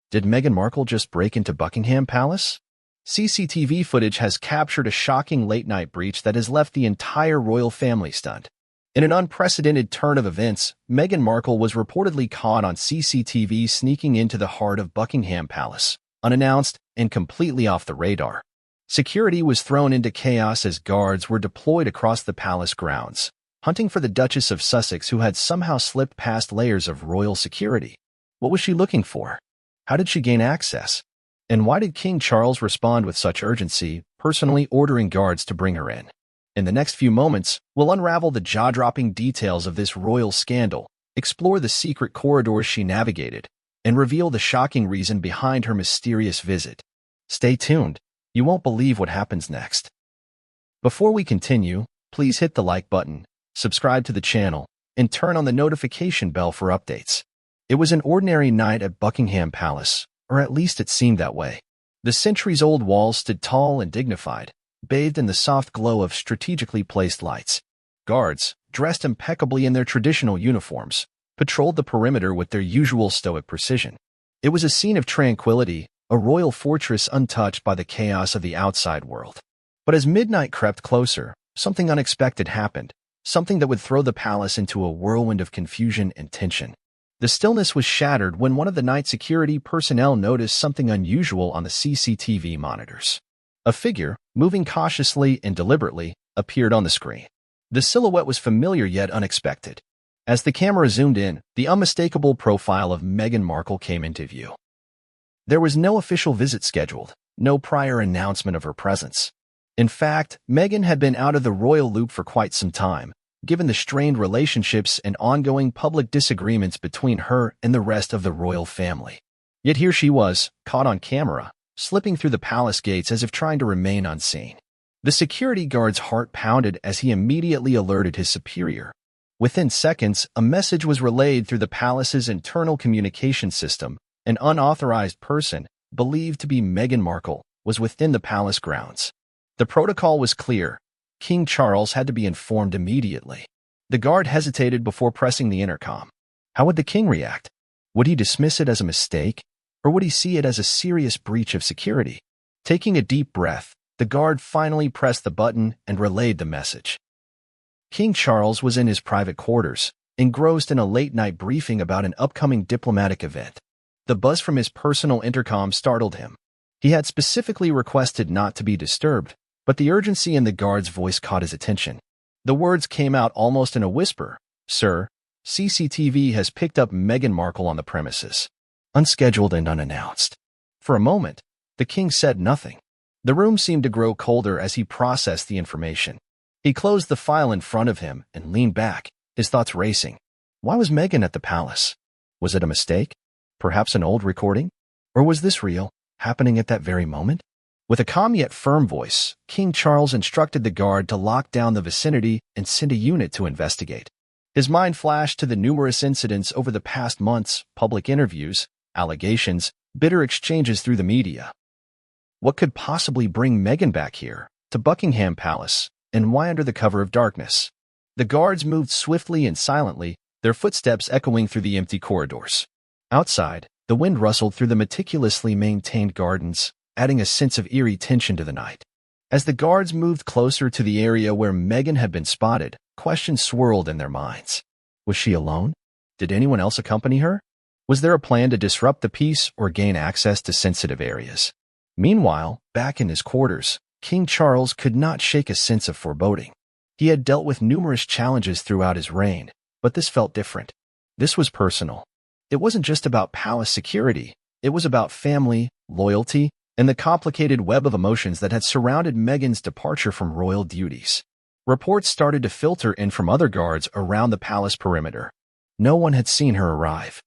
Did Meghan Markle just break into Buckingham Palace? CCTV footage has captured a shocking late-night breach that has left the entire royal family stunned. In an unprecedented turn of events, Meghan Markle was reportedly caught on CCTV sneaking into the heart of Buckingham Palace, unannounced and completely off the radar. Security was thrown into chaos as guards were deployed across the palace grounds, hunting for the Duchess of Sussex, who had somehow slipped past layers of royal security. What was she looking for? How did she gain access? And why did King Charles respond with such urgency, personally ordering guards to bring her in? In the next few moments, we'll unravel the jaw-dropping details of this royal scandal, explore the secret corridors she navigated, and reveal the shocking reason behind her mysterious visit. Stay tuned. You won't believe what happens next. Before we continue, please hit the like button, subscribe to the channel, and turn on the notification bell for updates. It was an ordinary night at Buckingham Palace, or at least it seemed that way. The centuries-old walls stood tall and dignified, bathed in the soft glow of strategically placed lights. Guards, dressed impeccably in their traditional uniforms, patrolled the perimeter with their usual stoic precision. It was a scene of tranquility, a royal fortress untouched by the chaos of the outside world. But as midnight crept closer, something unexpected happened, something that would throw the palace into a whirlwind of confusion and tension. The stillness was shattered when one of the night security personnel noticed something unusual on the CCTV monitors. A figure, moving cautiously and deliberately, appeared on the screen. The silhouette was familiar yet unexpected. As the camera zoomed in, the unmistakable profile of Meghan Markle came into view. There was no official visit scheduled, no prior announcement of her presence. In fact, Meghan had been out of the royal loop for quite some time, given the strained relationships and ongoing public disagreements between her and the rest of the royal family. Yet here she was, caught on camera, slipping through the palace gates as if trying to remain unseen. The security guard's heart pounded as he immediately alerted his superior. Within seconds, a message was relayed through the palace's internal communication system. An unauthorized person, believed to be Meghan Markle, was within the palace grounds. The protocol was clear. King Charles had to be informed immediately. The guard hesitated before pressing the intercom. How would the king react? Would he dismiss it as a mistake, or would he see it as a serious breach of security? Taking a deep breath, the guard finally pressed the button and relayed the message. King Charles was in his private quarters, engrossed in a late-night briefing about an upcoming diplomatic event. The buzz from his personal intercom startled him. He had specifically requested not to be disturbed, but the urgency in the guard's voice caught his attention. The words came out almost in a whisper. "Sir, CCTV has picked up Meghan Markle on the premises, unscheduled and unannounced." For a moment, the king said nothing. The room seemed to grow colder as he processed the information. He closed the file in front of him and leaned back, his thoughts racing. Why was Meghan at the palace? Was it a mistake? Perhaps an old recording? Or was this real, happening at that very moment? With a calm yet firm voice, King Charles instructed the guard to lock down the vicinity and send a unit to investigate. His mind flashed to the numerous incidents over the past months, public interviews, allegations, bitter exchanges through the media. What could possibly bring Meghan back here, to Buckingham Palace, and why under the cover of darkness? The guards moved swiftly and silently, their footsteps echoing through the empty corridors. Outside, the wind rustled through the meticulously maintained gardens, adding a sense of eerie tension to the night. As the guards moved closer to the area where Meghan had been spotted, questions swirled in their minds. Was she alone? Did anyone else accompany her? Was there a plan to disrupt the peace or gain access to sensitive areas? Meanwhile, back in his quarters, King Charles could not shake a sense of foreboding. He had dealt with numerous challenges throughout his reign, but this felt different. This was personal. It wasn't just about palace security. It was about family, loyalty, and the complicated web of emotions that had surrounded Meghan's departure from royal duties. Reports started to filter in from other guards around the palace perimeter. No one had seen her arrive.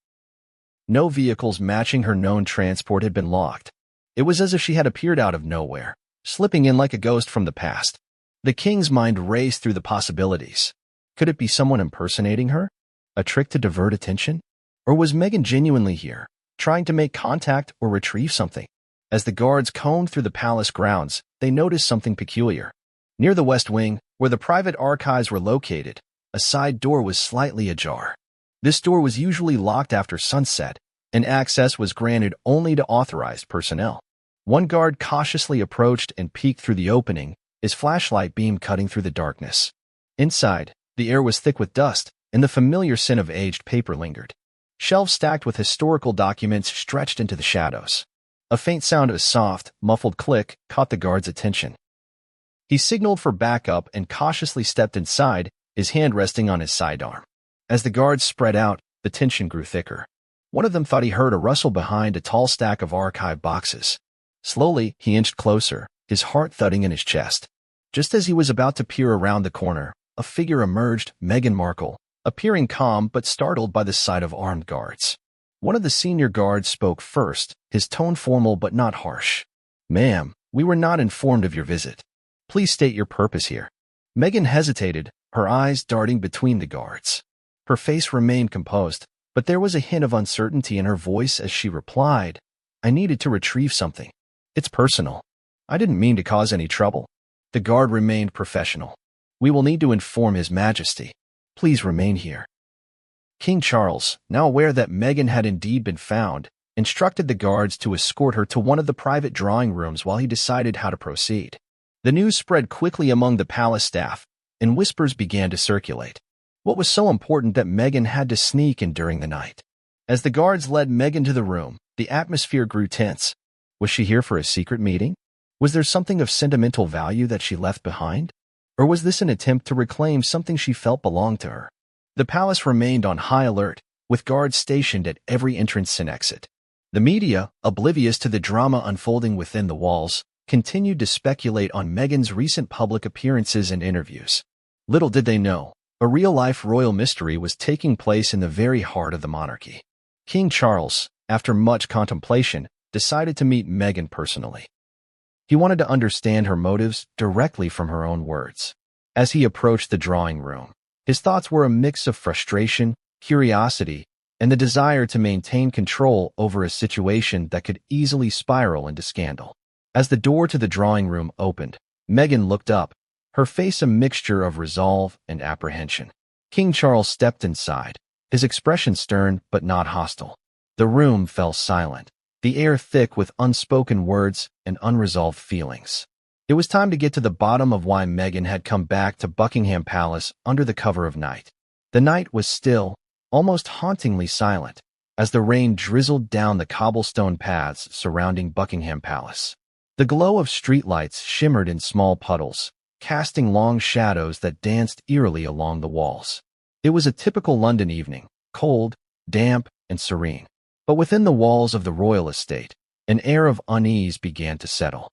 No vehicles matching her known transport had been locked. It was as if she had appeared out of nowhere, slipping in like a ghost from the past. The king's mind raced through the possibilities. Could it be someone impersonating her? A trick to divert attention? Or was Meghan genuinely here, trying to make contact or retrieve something? As the guards combed through the palace grounds, they noticed something peculiar. Near the West Wing, where the private archives were located, a side door was slightly ajar. This door was usually locked after sunset, and access was granted only to authorized personnel. One guard cautiously approached and peeked through the opening, his flashlight beam cutting through the darkness. Inside, the air was thick with dust, and the familiar scent of aged paper lingered. Shelves stacked with historical documents stretched into the shadows. A faint sound of a soft, muffled click caught the guard's attention. He signaled for backup and cautiously stepped inside, his hand resting on his sidearm. As the guards spread out, the tension grew thicker. One of them thought he heard a rustle behind a tall stack of archive boxes. Slowly, he inched closer, his heart thudding in his chest. Just as he was about to peer around the corner, a figure emerged, MEGHAN Markle, appearing calm but startled by the sight of armed guards. One of the senior guards spoke first, his tone formal but not harsh. "Ma'am, we were not informed of your visit. Please state your purpose here." MEGHAN hesitated, her eyes darting between the guards. Her face remained composed, but there was a hint of uncertainty in her voice as she replied, "I needed to retrieve something. It's personal. I didn't mean to cause any trouble." The guard remained professional. "We will need to inform His Majesty. Please remain here." King Charles, now aware that MEGHAN had indeed been found, instructed the guards to escort her to one of the private drawing rooms while he decided how to proceed. The news spread quickly among the palace staff, and whispers began to circulate. What was so important that MEGHAN had to sneak in during the night? As the guards led MEGHAN to the room, the atmosphere grew tense. Was she here for a secret meeting? Was there something of sentimental value that she left behind? Or was this an attempt to reclaim something she felt belonged to her? The palace remained on high alert, with guards stationed at every entrance and exit. The media, oblivious to the drama unfolding within the walls, continued to speculate on MEGHAN's recent public appearances and interviews. Little did they know, a real-life royal mystery was taking place in the very heart of the monarchy. King Charles, after much contemplation, decided to meet MEGHAN personally. He wanted to understand her motives directly from her own words. As he approached the drawing room, his thoughts were a mix of frustration, curiosity, and the desire to maintain control over a situation that could easily spiral into scandal. As the door to the drawing room opened, MEGHAN looked up, her face a mixture of resolve and apprehension. King Charles stepped inside, his expression stern but not hostile. The room fell silent, the air thick with unspoken words and unresolved feelings. It was time to get to the bottom of why MEGHAN had come back to Buckingham Palace under the cover of night. The night was still, almost hauntingly silent, as the rain drizzled down the cobblestone paths surrounding Buckingham Palace. The glow of streetlights shimmered in small puddles, casting long shadows that danced eerily along the walls. It was a typical London evening, cold, damp, and serene. But within the walls of the royal estate, an air of unease began to settle.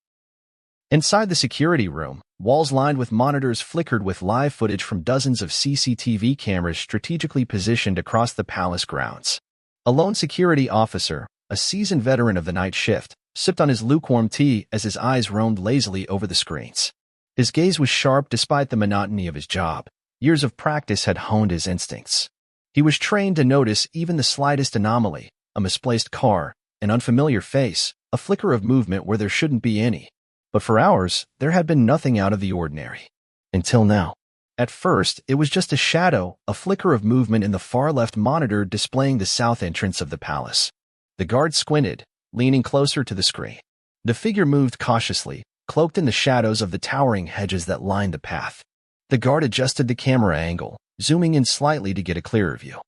Inside the security room, walls lined with monitors flickered with live footage from dozens of CCTV cameras strategically positioned across the palace grounds. A lone security officer, a seasoned veteran of the night shift, sipped on his lukewarm tea as his eyes roamed lazily over the screens. His gaze was sharp despite the monotony of his job. Years of practice had honed his instincts. He was trained to notice even the slightest anomaly, a misplaced car, an unfamiliar face, a flicker of movement where there shouldn't be any. But for hours, there had been nothing out of the ordinary. Until now. At first, it was just a shadow, a flicker of movement in the far-left monitor displaying the south entrance of the palace. The guard squinted, leaning closer to the screen. The figure moved cautiously, cloaked in the shadows of the towering hedges that lined the path. The guard adjusted the camera angle, zooming in slightly to get a clearer view.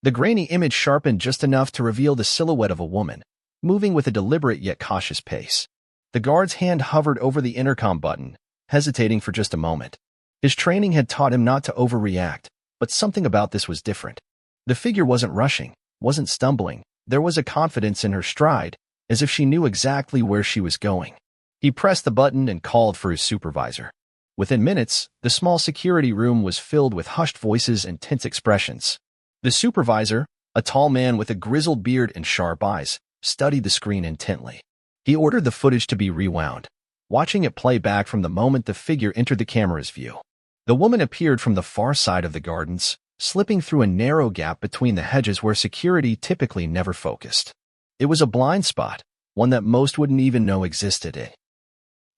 The grainy image sharpened just enough to reveal the silhouette of a woman, moving with a deliberate yet cautious pace. The guard's hand hovered over the intercom button, hesitating for just a moment. His training had taught him not to overreact, but something about this was different. The figure wasn't rushing, wasn't stumbling. There was a confidence in her stride, as if she knew exactly where she was going. He pressed the button and called for his supervisor. Within minutes, the small security room was filled with hushed voices and tense expressions. The supervisor, a tall man with a grizzled beard and sharp eyes, studied the screen intently. He ordered the footage to be rewound, watching it play back from the moment the figure entered the camera's view. The woman appeared from the far side of the gardens, slipping through a narrow gap between the hedges where security typically never focused. It was a blind spot, one that most wouldn't even know existed,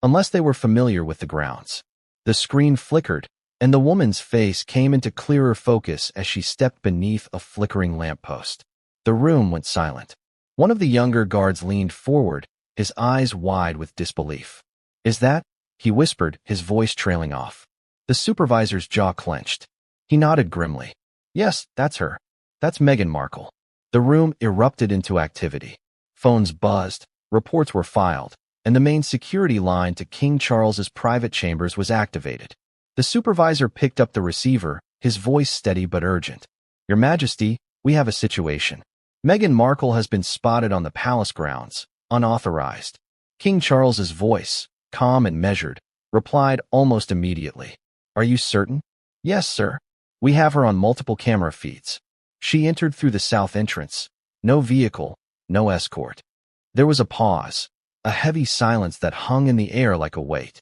unless they were familiar with the grounds. The screen flickered, and the woman's face came into clearer focus as she stepped beneath a flickering lamppost. The room went silent. One of the younger guards leaned forward, his eyes wide with disbelief. "Is that?" he whispered, his voice trailing off. The supervisor's jaw clenched. He nodded grimly. "Yes, that's her. That's Meghan Markle." The room erupted into activity. Phones buzzed, reports were filed, and the main security line to King Charles's private chambers was activated. The supervisor picked up the receiver, his voice steady but urgent. "Your Majesty, we have a situation. Meghan Markle has been spotted on the palace grounds, unauthorized." King Charles's voice, calm and measured, replied almost immediately. "Are you certain?" "Yes, sir. We have her on multiple camera feeds. She entered through the south entrance. No vehicle, no escort." There was a pause, a heavy silence that hung in the air like a weight.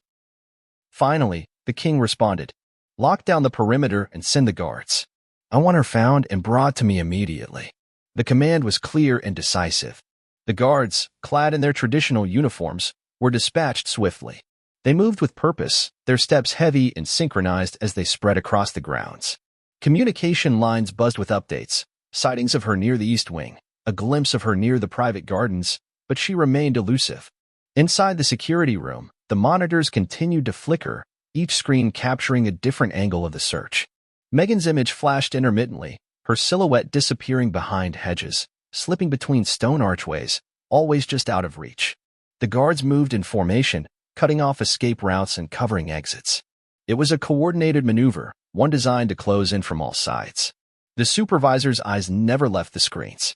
Finally, the king responded, "Lock down the perimeter and send the guards. I want her found and brought to me immediately." The command was clear and decisive. The guards, clad in their traditional uniforms, were dispatched swiftly. They moved with purpose, their steps heavy and synchronized as they spread across the grounds. Communication lines buzzed with updates, sightings of her near the East Wing, a glimpse of her near the private gardens, but she remained elusive. Inside the security room, the monitors continued to flicker, each screen capturing a different angle of the search. Meghan's image flashed intermittently, her silhouette disappearing behind hedges, slipping between stone archways, always just out of reach. The guards moved in formation, cutting off escape routes and covering exits. It was a coordinated maneuver, one designed to close in from all sides. The supervisor's eyes never left the screens.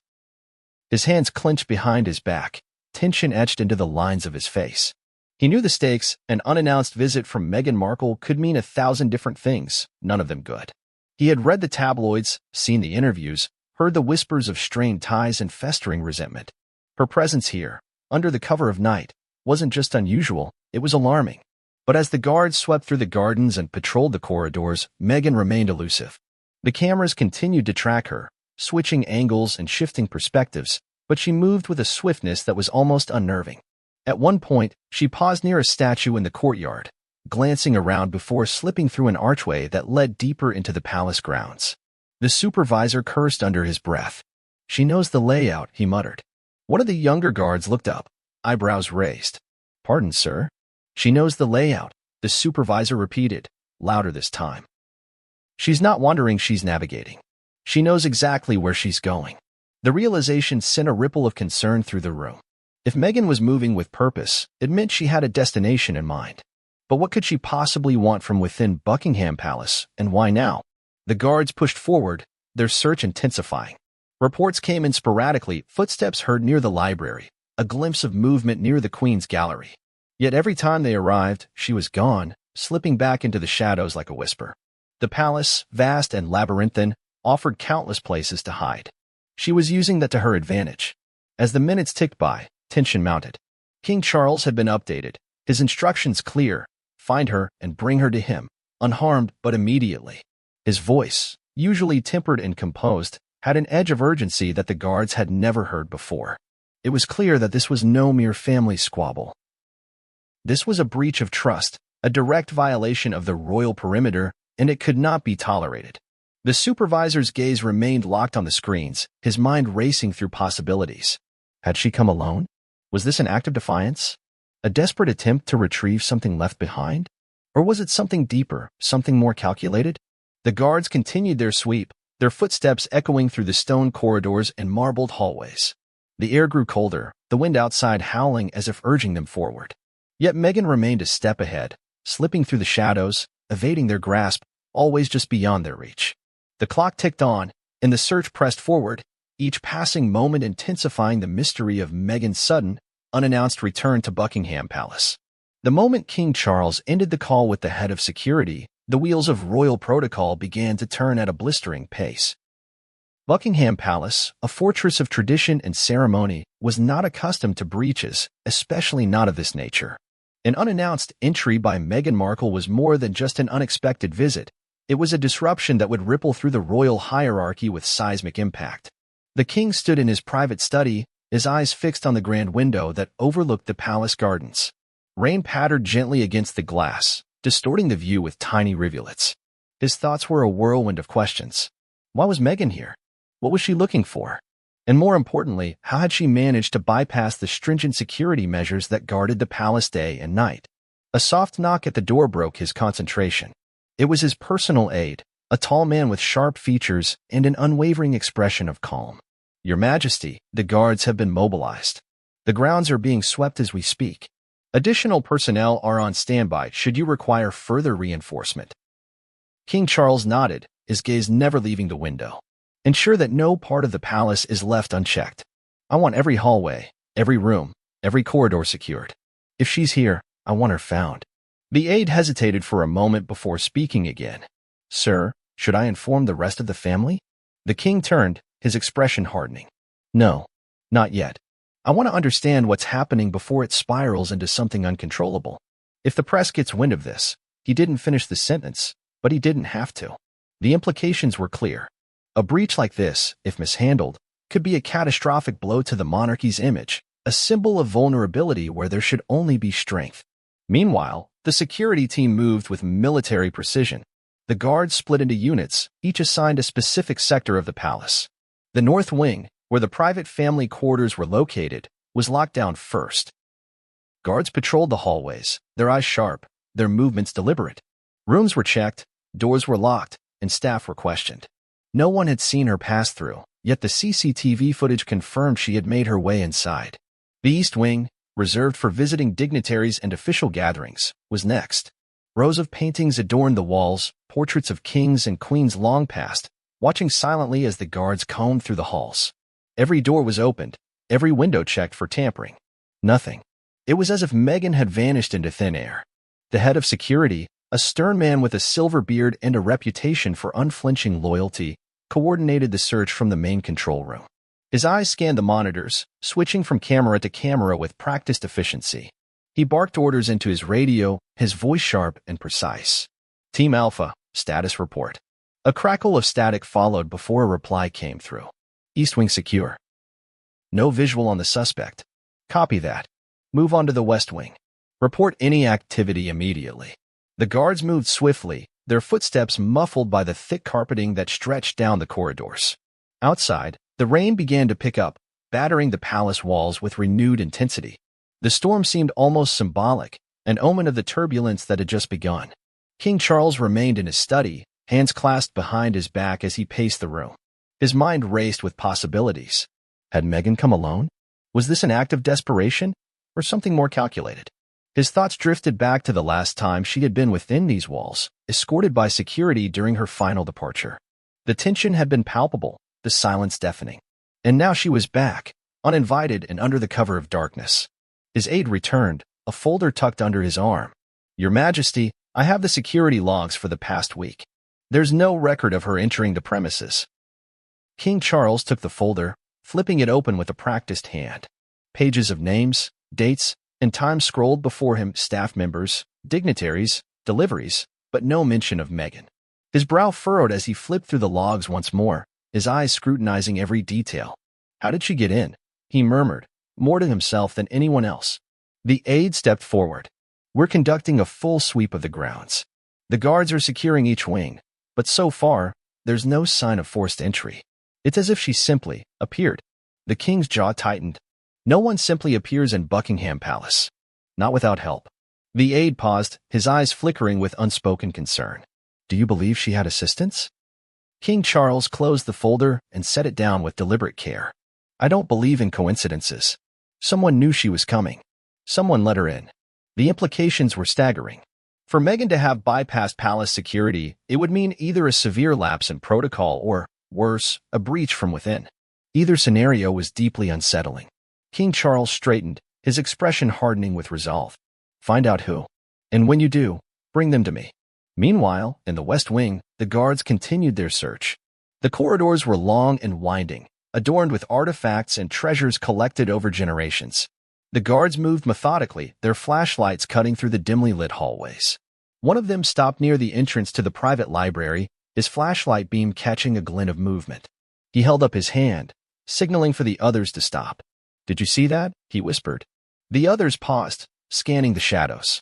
His hands clenched behind his back, tension etched into the lines of his face. He knew the stakes. An unannounced visit from Meghan Markle could mean 1,000 different things, none of them good. He had read the tabloids, seen the interviews, heard the whispers of strained ties and festering resentment. Her presence here, under the cover of night, wasn't just unusual, it was alarming. But as the guards swept through the gardens and patrolled the corridors, Meghan remained elusive. The cameras continued to track her, switching angles and shifting perspectives, but she moved with a swiftness that was almost unnerving. At one point, she paused near a statue in the courtyard, glancing around before slipping through an archway that led deeper into the palace grounds. The supervisor cursed under his breath. "She knows the layout," he muttered. One of the younger guards looked up, eyebrows raised. "Pardon, sir?" "She knows the layout," the supervisor repeated, louder this time. "She's not wandering, she's navigating. She knows exactly where she's going." The realization sent a ripple of concern through the room. If Meghan was moving with purpose, it meant she had a destination in mind. But what could she possibly want from within Buckingham Palace, and why now? The guards pushed forward, their search intensifying. Reports came in sporadically, footsteps heard near the library, a glimpse of movement near the Queen's gallery. Yet every time they arrived, she was gone, slipping back into the shadows like a whisper. The palace, vast and labyrinthine, offered countless places to hide. She was using that to her advantage. As the minutes ticked by, tension mounted. King Charles had been updated, his instructions clear: find her and bring her to him, unharmed but immediately. His voice, usually tempered and composed, had an edge of urgency that the guards had never heard before. It was clear that this was no mere family squabble. This was a breach of trust, a direct violation of the royal perimeter, and it could not be tolerated. The supervisor's gaze remained locked on the screens, his mind racing through possibilities. Had she come alone? Was this an act of defiance? A desperate attempt to retrieve something left behind? Or was it something deeper, something more calculated? The guards continued their sweep, their footsteps echoing through the stone corridors and marbled hallways. The air grew colder, the wind outside howling as if urging them forward. Yet Meghan remained a step ahead, slipping through the shadows, evading their grasp, always just beyond their reach. The clock ticked on, and the search pressed forward, each passing moment intensifying the mystery of Meghan's sudden, unannounced return to Buckingham Palace. The moment King Charles ended the call with the head of security, the wheels of royal protocol began to turn at a blistering pace. Buckingham Palace, a fortress of tradition and ceremony, was not accustomed to breaches, especially not of this nature. An unannounced entry by Meghan Markle was more than just an unexpected visit. It was a disruption that would ripple through the royal hierarchy with seismic impact. The king stood in his private study, his eyes fixed on the grand window that overlooked the palace gardens. Rain pattered gently against the glass, distorting the view with tiny rivulets. His thoughts were a whirlwind of questions. Why was Meghan here? What was she looking for? And more importantly, how had she managed to bypass the stringent security measures that guarded the palace day and night? A soft knock at the door broke his concentration. It was his personal aide, a tall man with sharp features and an unwavering expression of calm. "Your Majesty, the guards have been mobilized. The grounds are being swept as we speak. Additional personnel are on standby should you require further reinforcement." King Charles nodded, his gaze never leaving the window. "Ensure that no part of the palace is left unchecked. I want every hallway, every room, every corridor secured. If she's here, I want her found." The aide hesitated for a moment before speaking again. "Sir, should I inform the rest of the family?" The king turned, his expression hardening. "No, not yet. I want to understand what's happening before it spirals into something uncontrollable. If the press gets wind of this," he didn't finish the sentence, but he didn't have to. The implications were clear. A breach like this, if mishandled, could be a catastrophic blow to the monarchy's image, a symbol of vulnerability where there should only be strength. Meanwhile, the security team moved with military precision. The guards split into units, each assigned a specific sector of the palace. The north wing, where the private family quarters were located, was locked down first. Guards patrolled the hallways, their eyes sharp, their movements deliberate. Rooms were checked, doors were locked, and staff were questioned. No one had seen her pass through, yet the CCTV footage confirmed she had made her way inside. The east wing, reserved for visiting dignitaries and official gatherings, was next. Rows of paintings adorned the walls, portraits of kings and queens long past, watching silently as the guards combed through the halls. Every door was opened, every window checked for tampering. Nothing. It was as if Meghan had vanished into thin air. The head of security, a stern man with a silver beard and a reputation for unflinching loyalty, coordinated the search from the main control room. His eyes scanned the monitors, switching from camera to camera with practiced efficiency. He barked orders into his radio, his voice sharp and precise. "Team Alpha, status report." A crackle of static followed before a reply came through. "East wing secure. No visual on the suspect." "Copy that. Move on to the west wing. Report any activity immediately." The guards moved swiftly, their footsteps muffled by the thick carpeting that stretched down the corridors. Outside, the rain began to pick up, battering the palace walls with renewed intensity. The storm seemed almost symbolic, an omen of the turbulence that had just begun. King Charles remained in his study, hands clasped behind his back as he paced the room. His mind raced with possibilities. Had Meghan come alone? Was this an act of desperation, or something more calculated? His thoughts drifted back to the last time she had been within these walls, escorted by security during her final departure. The tension had been palpable, the silence deafening. And now she was back, uninvited and under the cover of darkness. His aide returned, a folder tucked under his arm. "Your Majesty, I have the security logs for the past week. There's no record of her entering the premises." King Charles took the folder, flipping it open with a practiced hand. Pages of names, dates, and times scrolled before him: staff members, dignitaries, deliveries, but no mention of Meghan. His brow furrowed as he flipped through the logs once more, his eyes scrutinizing every detail. "How did she get in?" he murmured, more to himself than anyone else. The aide stepped forward. "We're conducting a full sweep of the grounds. The guards are securing each wing, but so far, there's no sign of forced entry. It's as if she simply appeared." The king's jaw tightened. No one simply appears in Buckingham Palace. Not without help. The aide paused, his eyes flickering with unspoken concern. "Do you believe she had assistance?" King Charles closed the folder and set it down with deliberate care. "I don't believe in coincidences. Someone knew she was coming. Someone let her in." The implications were staggering. For Meghan to have bypassed palace security, it would mean either a severe lapse in protocol or, worse, a breach from within. Either scenario was deeply unsettling. King Charles straightened, his expression hardening with resolve. "Find out who. And when you do, bring them to me." Meanwhile, in the West Wing, the guards continued their search. The corridors were long and winding, adorned with artifacts and treasures collected over generations. The guards moved methodically, their flashlights cutting through the dimly lit hallways. One of them stopped near the entrance to the private library, his flashlight beam catching a glint of movement. He held up his hand, signaling for the others to stop. "Did you see that?" he whispered. The others paused, scanning the shadows.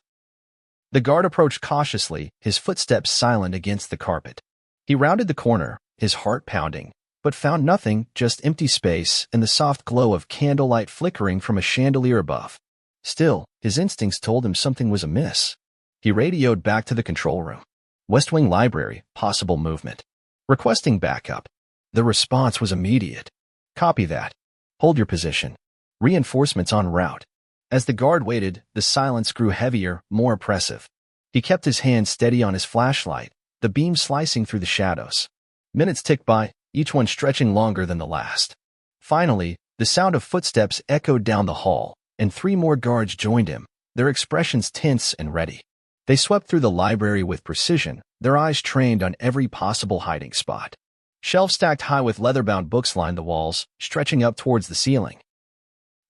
The guard approached cautiously, his footsteps silent against the carpet. He rounded the corner, his heart pounding, but found nothing, just empty space and the soft glow of candlelight flickering from a chandelier above. Still, his instincts told him something was amiss. He radioed back to the control room. West Wing Library, possible movement. Requesting backup. The response was immediate. Copy that. Hold your position. Reinforcements en route. As the guard waited, the silence grew heavier, more oppressive. He kept his hand steady on his flashlight, the beam slicing through the shadows. Minutes ticked by, each one stretching longer than the last. Finally, the sound of footsteps echoed down the hall, and 3 more guards joined him, their expressions tense and ready. They swept through the library with precision, their eyes trained on every possible hiding spot. Shelves stacked high with leather-bound books lined the walls, stretching up towards the ceiling.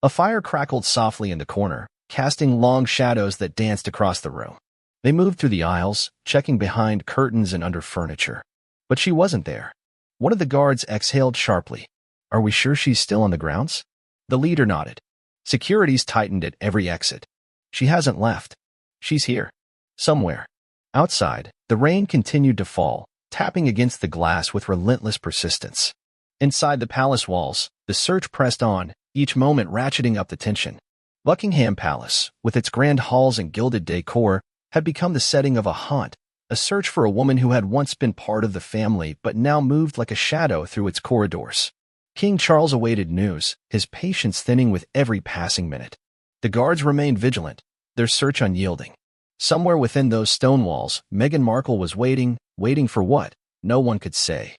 A fire crackled softly in the corner, casting long shadows that danced across the room. They moved through the aisles, checking behind curtains and under furniture. But she wasn't there. One of the guards exhaled sharply. Are we sure she's still on the grounds? The leader nodded. Security's tightened at every exit. She hasn't left. She's here. Somewhere. Outside, the rain continued to fall, tapping against the glass with relentless persistence. Inside the palace walls, the search pressed on, each moment ratcheting up the tension. Buckingham Palace, with its grand halls and gilded decor, had become the setting of a haunt, a search for a woman who had once been part of the family but now moved like a shadow through its corridors. King Charles awaited news, his patience thinning with every passing minute. The guards remained vigilant, their search unyielding. Somewhere within those stone walls, Meghan Markle was waiting for what? No one could say.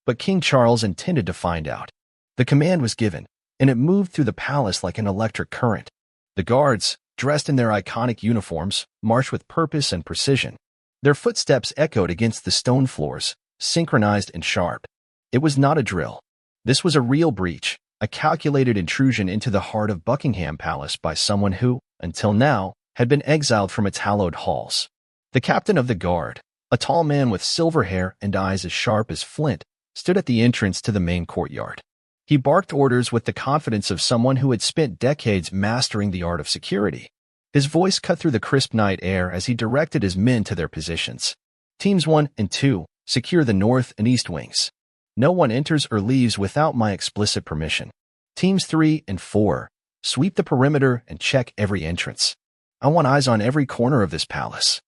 But King Charles intended to find out. The command was given, and it moved through the palace like an electric current. The guards, dressed in their iconic uniforms, marched with purpose and precision. Their footsteps echoed against the stone floors, synchronized and sharp. It was not a drill. This was a real breach, a calculated intrusion into the heart of Buckingham Palace by someone who, until now, had been exiled from its hallowed halls. The captain of the guard, a tall man with silver hair and eyes as sharp as flint, stood at the entrance to the main courtyard. He barked orders with the confidence of someone who had spent decades mastering the art of security. His voice cut through the crisp night air as he directed his men to their positions. Teams 1 and 2, secure the north and east wings. No one enters or leaves without my explicit permission. Teams 3 and 4, sweep the perimeter and check every entrance. I want eyes on every corner of this palace.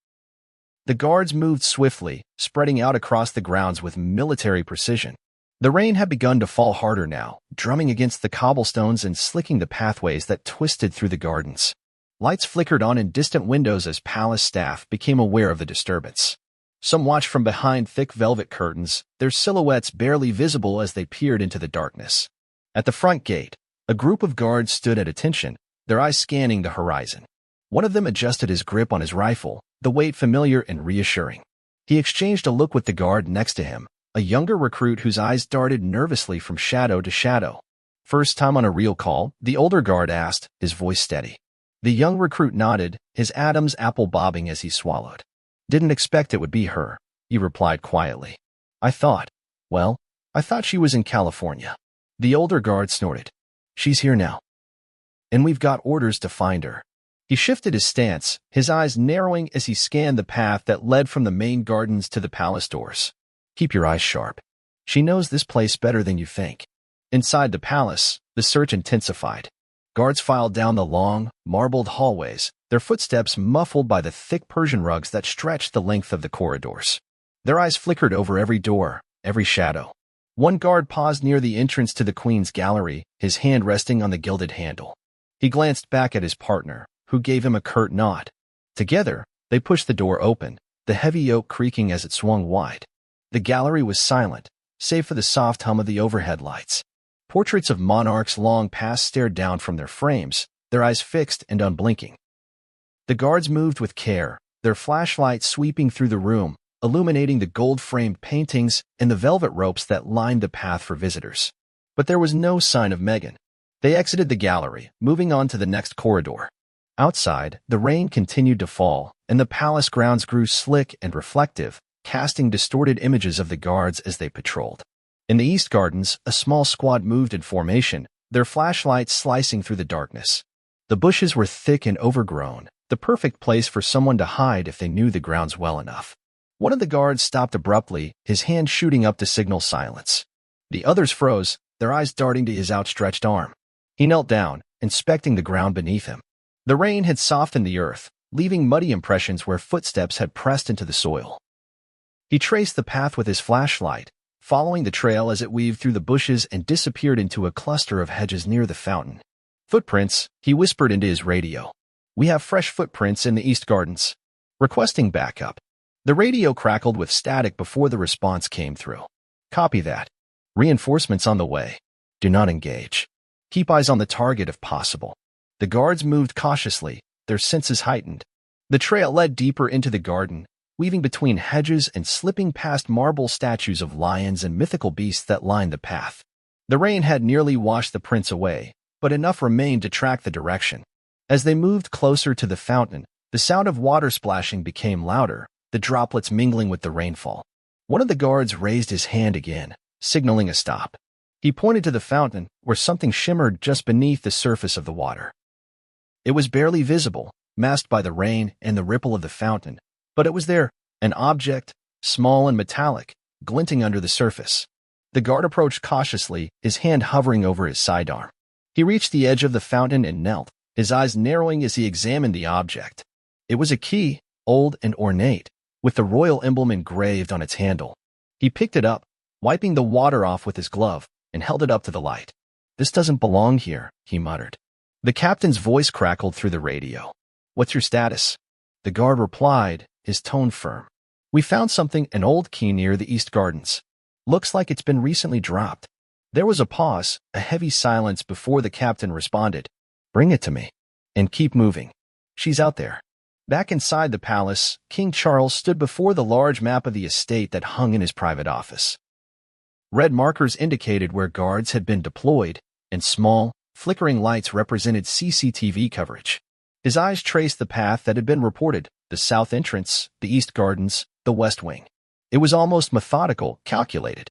The guards moved swiftly, spreading out across the grounds with military precision. The rain had begun to fall harder now, drumming against the cobblestones and slicking the pathways that twisted through the gardens. Lights flickered on in distant windows as palace staff became aware of the disturbance. Some watched from behind thick velvet curtains, their silhouettes barely visible as they peered into the darkness. At the front gate, a group of guards stood at attention, their eyes scanning the horizon. One of them adjusted his grip on his rifle, the weight familiar and reassuring. He exchanged a look with the guard next to him, a younger recruit whose eyes darted nervously from shadow to shadow. First time on a real call, the older guard asked, his voice steady. The young recruit nodded, his Adam's apple bobbing as he swallowed. Didn't expect it would be her, he replied quietly. I thought she was in California. The older guard snorted. She's here now. And we've got orders to find her. He shifted his stance, his eyes narrowing as he scanned the path that led from the main gardens to the palace doors. Keep your eyes sharp. She knows this place better than you think. Inside the palace, the search intensified. Guards filed down the long, marbled hallways, their footsteps muffled by the thick Persian rugs that stretched the length of the corridors. Their eyes flickered over every door, every shadow. One guard paused near the entrance to the Queen's gallery, his hand resting on the gilded handle. He glanced back at his partner, who gave him a curt nod. Together, they pushed the door open, the heavy oak creaking as it swung wide. The gallery was silent, save for the soft hum of the overhead lights. Portraits of monarchs long past stared down from their frames, their eyes fixed and unblinking. The guards moved with care, their flashlights sweeping through the room, illuminating the gold-framed paintings and the velvet ropes that lined the path for visitors. But there was no sign of Meghan. They exited the gallery, moving on to the next corridor. Outside, the rain continued to fall, and the palace grounds grew slick and reflective, casting distorted images of the guards as they patrolled. In the East Gardens, a small squad moved in formation, their flashlights slicing through the darkness. The bushes were thick and overgrown, the perfect place for someone to hide if they knew the grounds well enough. One of the guards stopped abruptly, his hand shooting up to signal silence. The others froze, their eyes darting to his outstretched arm. He knelt down, inspecting the ground beneath him. The rain had softened the earth, leaving muddy impressions where footsteps had pressed into the soil. He traced the path with his flashlight, following the trail as it weaved through the bushes and disappeared into a cluster of hedges near the fountain. Footprints, he whispered into his radio. We have fresh footprints in the East Gardens. Requesting backup. The radio crackled with static before the response came through. Copy that. Reinforcements on the way. Do not engage. Keep eyes on the target if possible. The guards moved cautiously, their senses heightened. The trail led deeper into the garden, weaving between hedges and slipping past marble statues of lions and mythical beasts that lined the path. The rain had nearly washed the prints away, but enough remained to track the direction. As they moved closer to the fountain, the sound of water splashing became louder, the droplets mingling with the rainfall. One of the guards raised his hand again, signaling a stop. He pointed to the fountain, where something shimmered just beneath the surface of the water. It was barely visible, masked by the rain and the ripple of the fountain, but it was there, an object, small and metallic, glinting under the surface. The guard approached cautiously, his hand hovering over his sidearm. He reached the edge of the fountain and knelt, his eyes narrowing as he examined the object. It was a key, old and ornate, with the royal emblem engraved on its handle. He picked it up, wiping the water off with his glove, and held it up to the light. This doesn't belong here, he muttered. The captain's voice crackled through the radio. What's your status? The guard replied, his tone firm. We found something, an old key near the East Gardens. Looks like it's been recently dropped. There was a pause, a heavy silence before the captain responded. Bring it to me. And keep moving. She's out there. Back inside the palace, King Charles stood before the large map of the estate that hung in his private office. Red markers indicated where guards had been deployed, and small, flickering lights represented CCTV coverage. His eyes traced the path that had been reported, the south entrance, the East Gardens, the West Wing. It was almost methodical, calculated.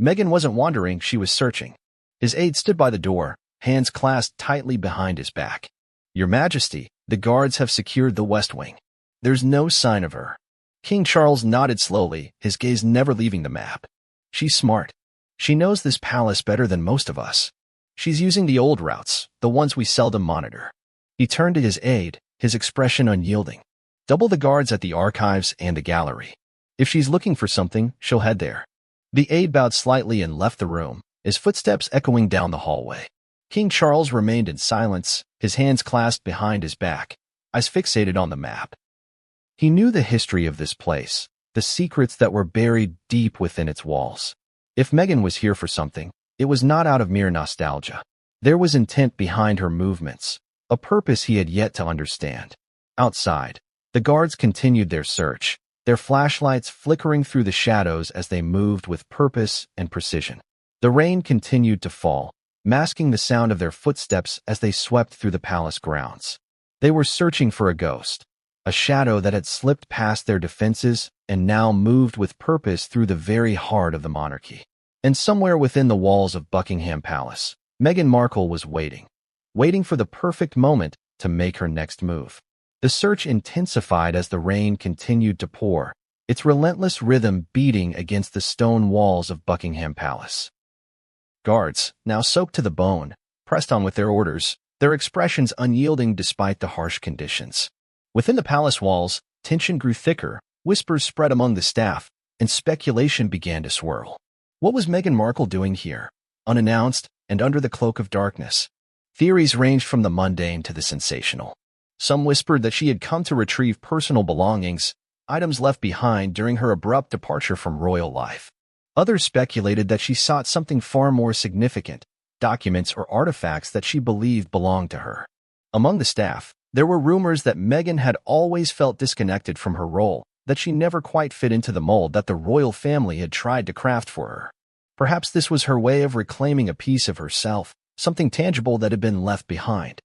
Meghan wasn't wandering, she was searching. His aide stood by the door, hands clasped tightly behind his back. Your Majesty, the guards have secured the West Wing. There's no sign of her. King Charles nodded slowly, his gaze never leaving the map. She's smart. She knows this palace better than most of us. She's using the old routes, the ones we seldom monitor. He turned to his aide, his expression unyielding. Double the guards at the archives and the gallery. If she's looking for something, she'll head there. The aide bowed slightly and left the room, his footsteps echoing down the hallway. King Charles remained in silence, his hands clasped behind his back, eyes fixated on the map. He knew the history of this place, the secrets that were buried deep within its walls. If Meghan was here for something, it was not out of mere nostalgia. There was intent behind her movements, a purpose he had yet to understand. Outside, the guards continued their search, their flashlights flickering through the shadows as they moved with purpose and precision. The rain continued to fall, masking the sound of their footsteps as they swept through the palace grounds. They were searching for a ghost, a shadow that had slipped past their defenses and now moved with purpose through the very heart of the monarchy. And somewhere within the walls of Buckingham Palace, Meghan Markle was waiting for the perfect moment to make her next move. The search intensified as the rain continued to pour, its relentless rhythm beating against the stone walls of Buckingham Palace. Guards, now soaked to the bone, pressed on with their orders, their expressions unyielding despite the harsh conditions. Within the palace walls, tension grew thicker, whispers spread among the staff, and speculation began to swirl. What was Meghan Markle doing here, unannounced and under the cloak of darkness? Theories ranged from the mundane to the sensational. Some whispered that she had come to retrieve personal belongings, items left behind during her abrupt departure from royal life. Others speculated that she sought something far more significant, documents or artifacts that she believed belonged to her. Among the staff, there were rumors that Meghan had always felt disconnected from her role, that she never quite fit into the mold that the royal family had tried to craft for her. Perhaps this was her way of reclaiming a piece of herself, something tangible that had been left behind.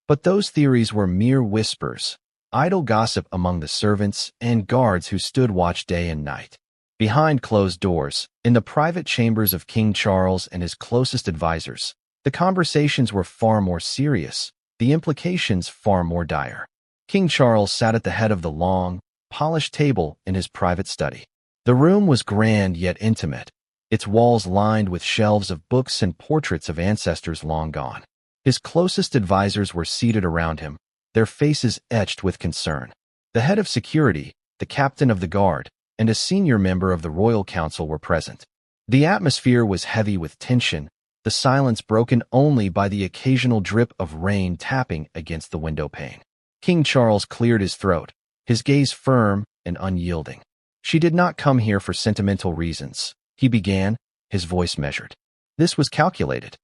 But those theories were mere whispers, idle gossip among the servants and guards who stood watch day and night. Behind closed doors, in the private chambers of King Charles and his closest advisors, the conversations were far more serious, the implications far more dire. King Charles sat at the head of the long, polished table in his private study. The room was grand yet intimate, its walls lined with shelves of books and portraits of ancestors long gone. His closest advisors were seated around him, their faces etched with concern. The head of security, the captain of the guard, and a senior member of the royal council were present. The atmosphere was heavy with tension, the silence broken only by the occasional drip of rain tapping against the window pane. King Charles cleared his throat, his gaze firm and unyielding. "She did not come here for sentimental reasons," he began, his voice measured. "This was calculated.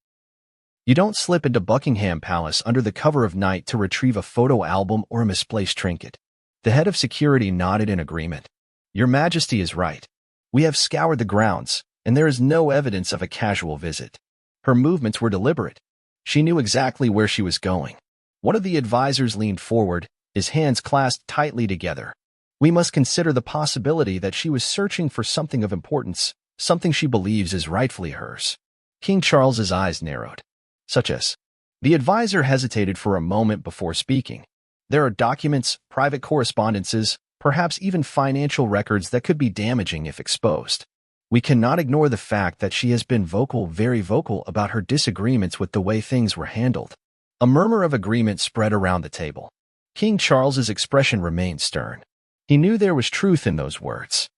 You don't slip into Buckingham Palace under the cover of night to retrieve a photo album or a misplaced trinket." The head of security nodded in agreement. "Your Majesty is right. We have scoured the grounds, and there is no evidence of a casual visit. Her movements were deliberate. She knew exactly where she was going." One of the advisors leaned forward, his hands clasped tightly together. "We must consider the possibility that she was searching for something of importance, something she believes is rightfully hers." King Charles's eyes narrowed. "Such as?" The advisor hesitated for a moment before speaking. "There are documents, private correspondences, perhaps even financial records that could be damaging if exposed. We cannot ignore the fact that she has been vocal, very vocal, about her disagreements with the way things were handled." A murmur of agreement spread around the table. King Charles's expression remained stern. He knew there was truth in those words.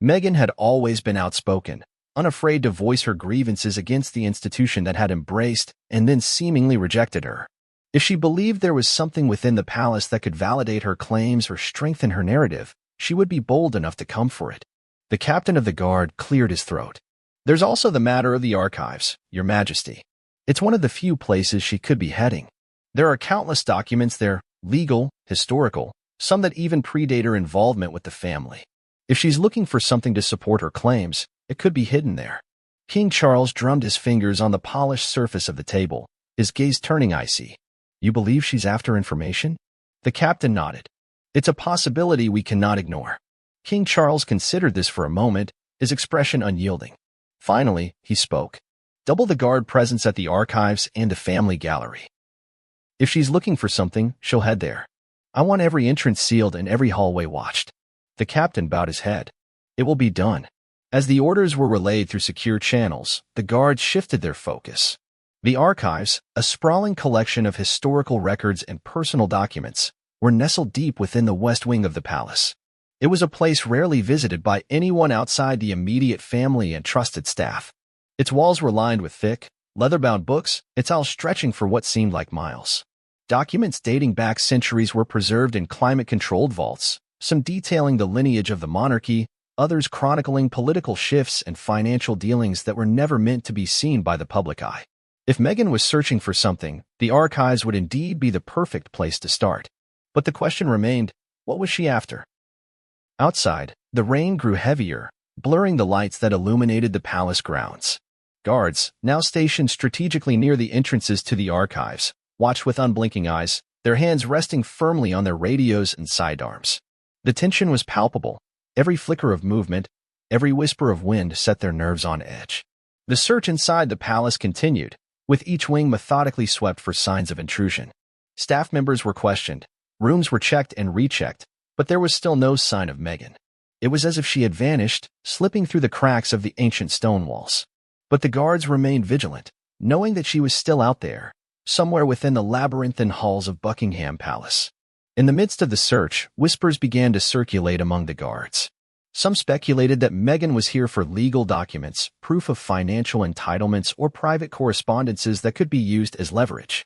Meghan had always been outspoken, unafraid to voice her grievances against the institution that had embraced and then seemingly rejected her. If she believed there was something within the palace that could validate her claims or strengthen her narrative, she would be bold enough to come for it. The captain of the guard cleared his throat. "There's also the matter of the archives, Your Majesty. It's one of the few places she could be heading. There are countless documents there, legal, historical, some that even predate her involvement with the family. If she's looking for something to support her claims, it could be hidden there." King Charles drummed his fingers on the polished surface of the table, his gaze turning icy. "You believe she's after information?" The captain nodded. "It's a possibility we cannot ignore." King Charles considered this for a moment, his expression unyielding. Finally, he spoke. "Double the guard presence at the archives and the family gallery. If she's looking for something, she'll head there. I want every entrance sealed and every hallway watched." The captain bowed his head. "It will be done." As the orders were relayed through secure channels, the guards shifted their focus. The archives, a sprawling collection of historical records and personal documents, were nestled deep within the west wing of the palace. It was a place rarely visited by anyone outside the immediate family and trusted staff. Its walls were lined with thick, leather-bound books, its aisles stretching for what seemed like miles. Documents dating back centuries were preserved in climate-controlled vaults, some detailing the lineage of the monarchy, others chronicling political shifts and financial dealings that were never meant to be seen by the public eye. If Meghan was searching for something, the archives would indeed be the perfect place to start. But the question remained, what was she after? Outside, the rain grew heavier, blurring the lights that illuminated the palace grounds. Guards, now stationed strategically near the entrances to the archives, watched with unblinking eyes, their hands resting firmly on their radios and sidearms. The tension was palpable. Every flicker of movement, every whisper of wind set their nerves on edge. The search inside the palace continued, with each wing methodically swept for signs of intrusion. Staff members were questioned, rooms were checked and rechecked, but there was still no sign of Meghan. It was as if she had vanished, slipping through the cracks of the ancient stone walls. But the guards remained vigilant, knowing that she was still out there, somewhere within the labyrinthine halls of Buckingham Palace. In the midst of the search, whispers began to circulate among the guards. Some speculated that Meghan was here for legal documents, proof of financial entitlements, or private correspondences that could be used as leverage.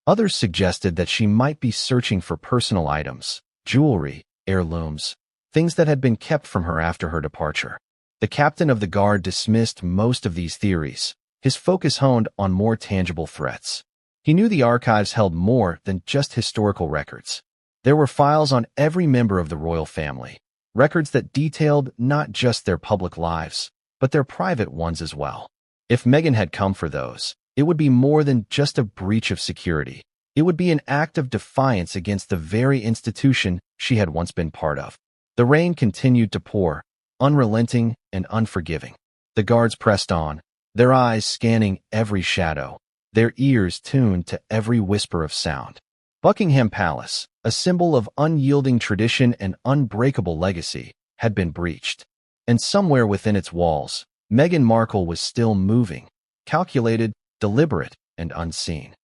Others suggested that she might be searching for personal items, jewelry, heirlooms, things that had been kept from her after her departure. The captain of the guard dismissed most of these theories, his focus honed on more tangible threats. He knew the archives held more than just historical records. There were files on every member of the royal family, records that detailed not just their public lives, but their private ones as well. If Meghan had come for those, it would be more than just a breach of security. It would be an act of defiance against the very institution she had once been part of. The rain continued to pour, unrelenting and unforgiving. The guards pressed on, their eyes scanning every shadow, their ears tuned to every whisper of sound. Buckingham Palace, a symbol of unyielding tradition and unbreakable legacy, had been breached. And somewhere within its walls, Meghan Markle was still moving, calculated, deliberate, and unseen.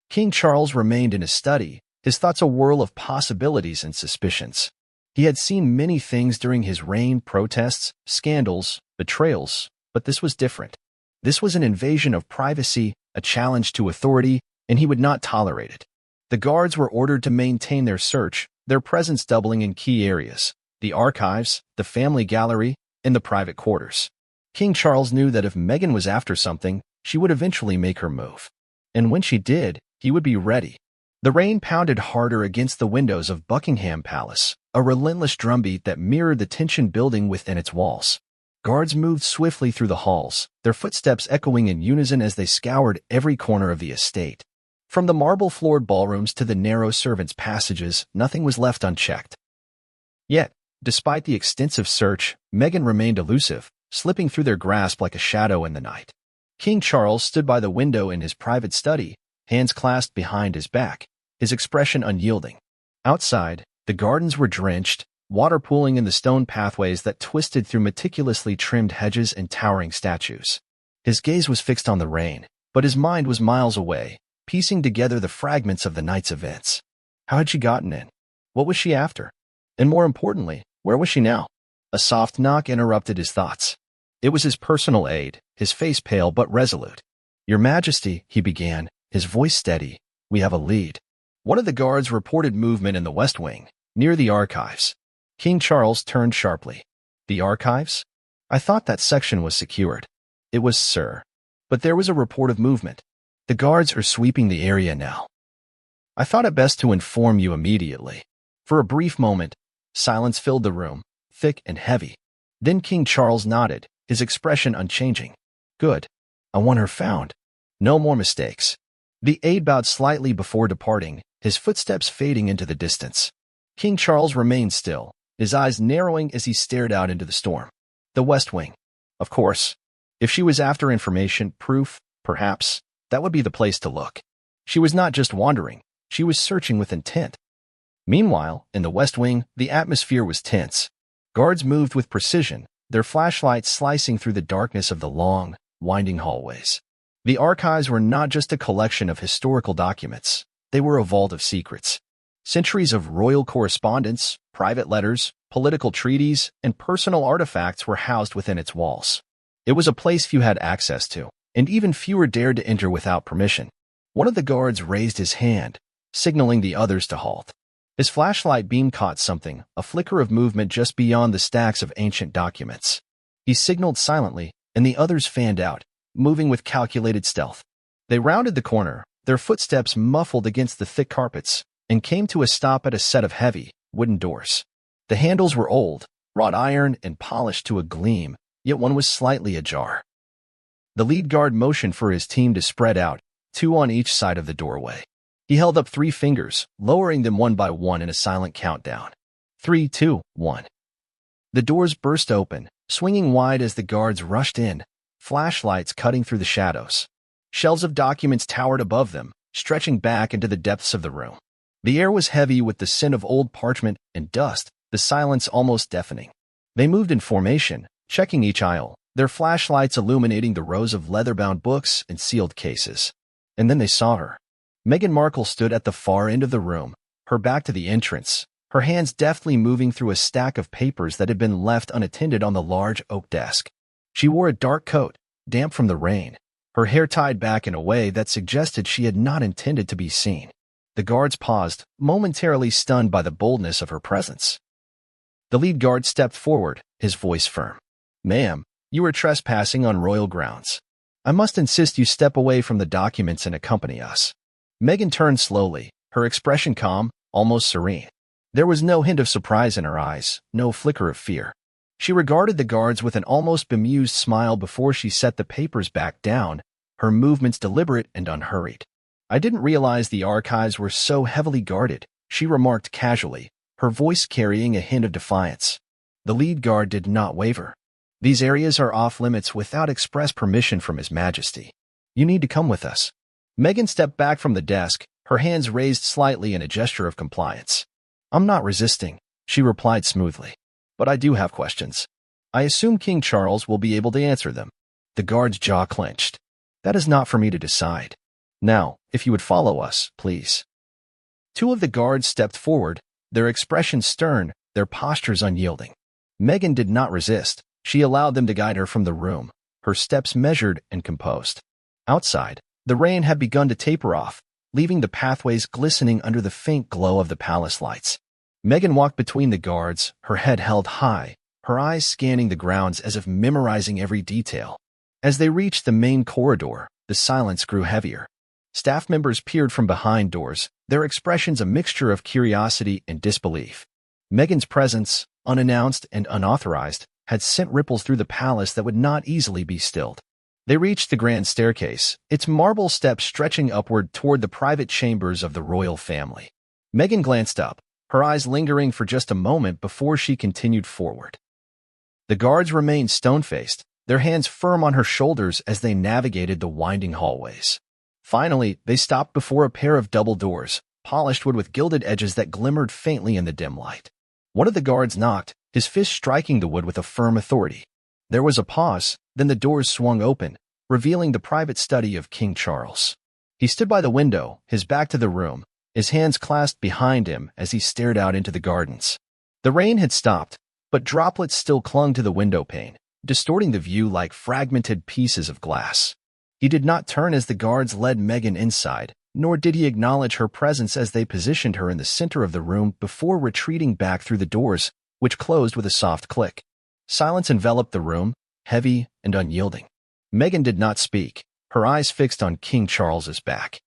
King Charles remained in his study, his thoughts a whirl of possibilities and suspicions. He had seen many things during his reign: protests, scandals, betrayals, but this was different. This was an invasion of privacy, a challenge to authority, and he would not tolerate it. The guards were ordered to maintain their search, their presence doubling in key areas: the archives, the family gallery, and the private quarters. King Charles knew that if Meghan was after something, she would eventually make her move. And when she did, he would be ready. The rain pounded harder against the windows of Buckingham Palace, a relentless drumbeat that mirrored the tension building within its walls. Guards moved swiftly through the halls, their footsteps echoing in unison as they scoured every corner of the estate. From the marble-floored ballrooms to the narrow servants' passages, nothing was left unchecked. Yet, despite the extensive search, Meghan remained elusive, slipping through their grasp like a shadow in the night. King Charles stood by the window in his private study, hands clasped behind his back, his expression unyielding. Outside, the gardens were drenched, water pooling in the stone pathways that twisted through meticulously trimmed hedges and towering statues. His gaze was fixed on the rain, but his mind was miles away, piecing together the fragments of the night's events. How had she gotten in? What was she after? And more importantly, where was she now? A soft knock interrupted his thoughts. It was his personal aide, his face pale but resolute. "Your Majesty," he began, his voice steady, "we have a lead." One of the guards reported movement in the West Wing, near the archives. King Charles turned sharply. "The archives? I thought that section was secured." "It was, sir. But there was a report of movement. The guards are sweeping the area now. I thought it best to inform you immediately." For a brief moment, silence filled the room, thick and heavy. Then King Charles nodded, his expression unchanging. "Good. I want her found. No more mistakes." The aide bowed slightly before departing, his footsteps fading into the distance. King Charles remained still, his eyes narrowing as he stared out into the storm. The West Wing. Of course. If she was after information, proof, perhaps, that would be the place to look. She was not just wandering, she was searching with intent. Meanwhile, in the West Wing, the atmosphere was tense. Guards moved with precision, their flashlights slicing through the darkness of the long, winding hallways. The archives were not just a collection of historical documents, they were a vault of secrets. Centuries of royal correspondence, private letters, political treaties, and personal artifacts were housed within its walls. It was a place few had access to, and even fewer dared to enter without permission. One of the guards raised his hand, signaling the others to halt. His flashlight beam caught something, a flicker of movement just beyond the stacks of ancient documents. He signaled silently, and the others fanned out, moving with calculated stealth. They rounded the corner, their footsteps muffled against the thick carpets, and came to a stop at a set of heavy, wooden doors. The handles were old, wrought iron and polished to a gleam, yet one was slightly ajar. The lead guard motioned for his team to spread out, 2 on each side of the doorway. He held up 3 fingers, lowering them one by one in a silent countdown. 3, 2, 1. The doors burst open, swinging wide as the guards rushed in, flashlights cutting through the shadows. Shelves of documents towered above them, stretching back into the depths of the room. The air was heavy with the scent of old parchment and dust, the silence almost deafening. They moved in formation, checking each aisle, their flashlights illuminating the rows of leather-bound books and sealed cases. And then they saw her. Meghan Markle stood at the far end of the room, her back to the entrance, her hands deftly moving through a stack of papers that had been left unattended on the large oak desk. She wore a dark coat, damp from the rain, her hair tied back in a way that suggested she had not intended to be seen. The guards paused, momentarily stunned by the boldness of her presence. The lead guard stepped forward, his voice firm. "Ma'am, you are trespassing on royal grounds. I must insist you step away from the documents and accompany us." Meghan turned slowly, her expression calm, almost serene. There was no hint of surprise in her eyes, no flicker of fear. She regarded the guards with an almost bemused smile before she set the papers back down, her movements deliberate and unhurried. "I didn't realize the archives were so heavily guarded," she remarked casually, her voice carrying a hint of defiance. The lead guard did not waver. "These areas are off-limits without express permission from His Majesty. You need to come with us." Meghan stepped back from the desk, her hands raised slightly in a gesture of compliance. "I'm not resisting," she replied smoothly. "But I do have questions." I assume King Charles will be able to answer them. The guard's jaw clenched. That is not for me to decide. Now, if you would follow us, please. Two of the guards stepped forward, their expressions stern, their postures unyielding. Meghan did not resist. She allowed them to guide her from the room, her steps measured and composed. Outside, the rain had begun to taper off, leaving the pathways glistening under the faint glow of the palace lights. Meghan walked between the guards, her head held high, her eyes scanning the grounds as if memorizing every detail. As they reached the main corridor, the silence grew heavier. Staff members peered from behind doors, their expressions a mixture of curiosity and disbelief. Meghan's presence, unannounced and unauthorized, had sent ripples through the palace that would not easily be stilled. They reached the grand staircase, its marble steps stretching upward toward the private chambers of the royal family. Meghan glanced up, her eyes lingering for just a moment before she continued forward. The guards remained stone-faced, their hands firm on her shoulders as they navigated the winding hallways. Finally, they stopped before a pair of double doors, polished wood with gilded edges that glimmered faintly in the dim light. One of the guards knocked, his fist striking the wood with a firm authority. There was a pause, then the doors swung open, revealing the private study of King Charles. He stood by the window, his back to the room, his hands clasped behind him as he stared out into the gardens. The rain had stopped, but droplets still clung to the window pane, distorting the view like fragmented pieces of glass. He did not turn as the guards led Meghan inside, nor did he acknowledge her presence as they positioned her in the center of the room before retreating back through the doors, which closed with a soft click. Silence enveloped the room, heavy and unyielding. Meghan did not speak, her eyes fixed on King Charles's back.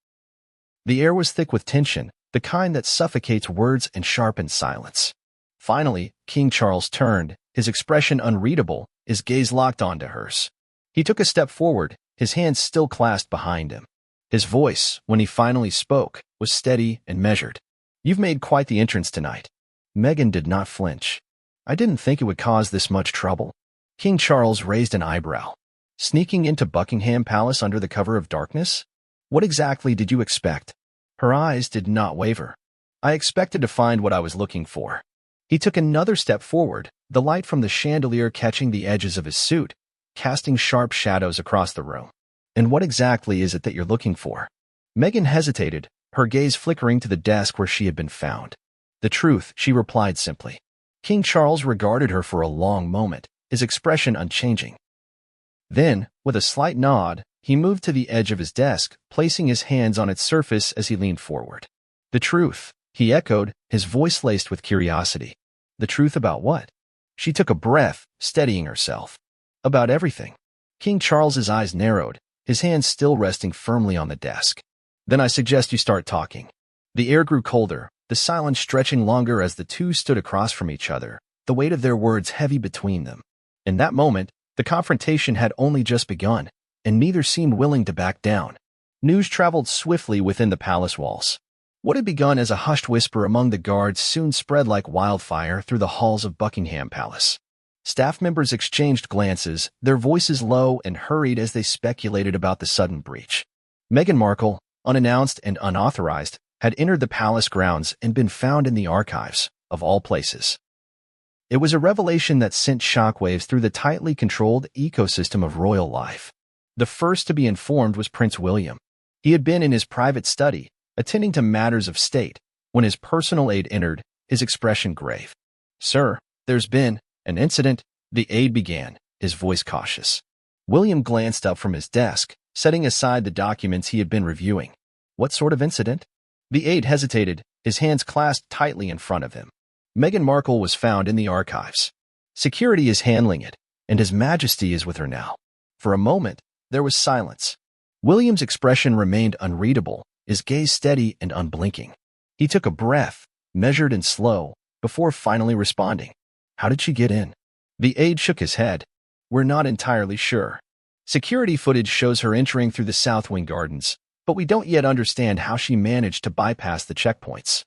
The air was thick with tension, the kind that suffocates words and sharpens silence. Finally, King Charles turned, his expression unreadable, his gaze locked onto hers. He took a step forward, his hands still clasped behind him. His voice, when he finally spoke, was steady and measured. "You've made quite the entrance tonight." Meghan did not flinch. "I didn't think it would cause this much trouble." King Charles raised an eyebrow. "Sneaking into Buckingham Palace under the cover of darkness? What exactly did you expect?" Her eyes did not waver. "I expected to find what I was looking for." He took another step forward, the light from the chandelier catching the edges of his suit, casting sharp shadows across the room. "And what exactly is it that you're looking for?" Meghan hesitated, her gaze flickering to the desk where she had been found. "The truth," she replied simply. King Charles regarded her for a long moment, his expression unchanging. Then, with a slight nod, he moved to the edge of his desk, placing his hands on its surface as he leaned forward. "The truth," he echoed, his voice laced with curiosity. "The truth about what?" She took a breath, steadying herself. "About everything." King Charles's eyes narrowed, his hands still resting firmly on the desk. "Then I suggest you start talking." The air grew colder, the silence stretching longer as the two stood across from each other, the weight of their words heavy between them. In that moment, the confrontation had only just begun, and neither seemed willing to back down. News traveled swiftly within the palace walls. What had begun as a hushed whisper among the guards soon spread like wildfire through the halls of Buckingham Palace. Staff members exchanged glances, their voices low and hurried as they speculated about the sudden breach. Meghan Markle, unannounced and unauthorized, had entered the palace grounds and been found in the archives, of all places. It was a revelation that sent shockwaves through the tightly controlled ecosystem of royal life. The first to be informed was Prince William. He had been in his private study, attending to matters of state, when his personal aide entered, his expression grave. "Sir, there's been an incident," the aide began, his voice cautious. William glanced up from his desk, setting aside the documents he had been reviewing. "What sort of incident?" The aide hesitated, his hands clasped tightly in front of him. "Meghan Markle was found in the archives. Security is handling it, and His Majesty is with her now." For a moment, there was silence. William's expression remained unreadable, his gaze steady and unblinking. He took a breath, measured and slow, before finally responding. "How did she get in?" The aide shook his head. "We're not entirely sure. Security footage shows her entering through the South Wing Gardens, but we don't yet understand how she managed to bypass the checkpoints."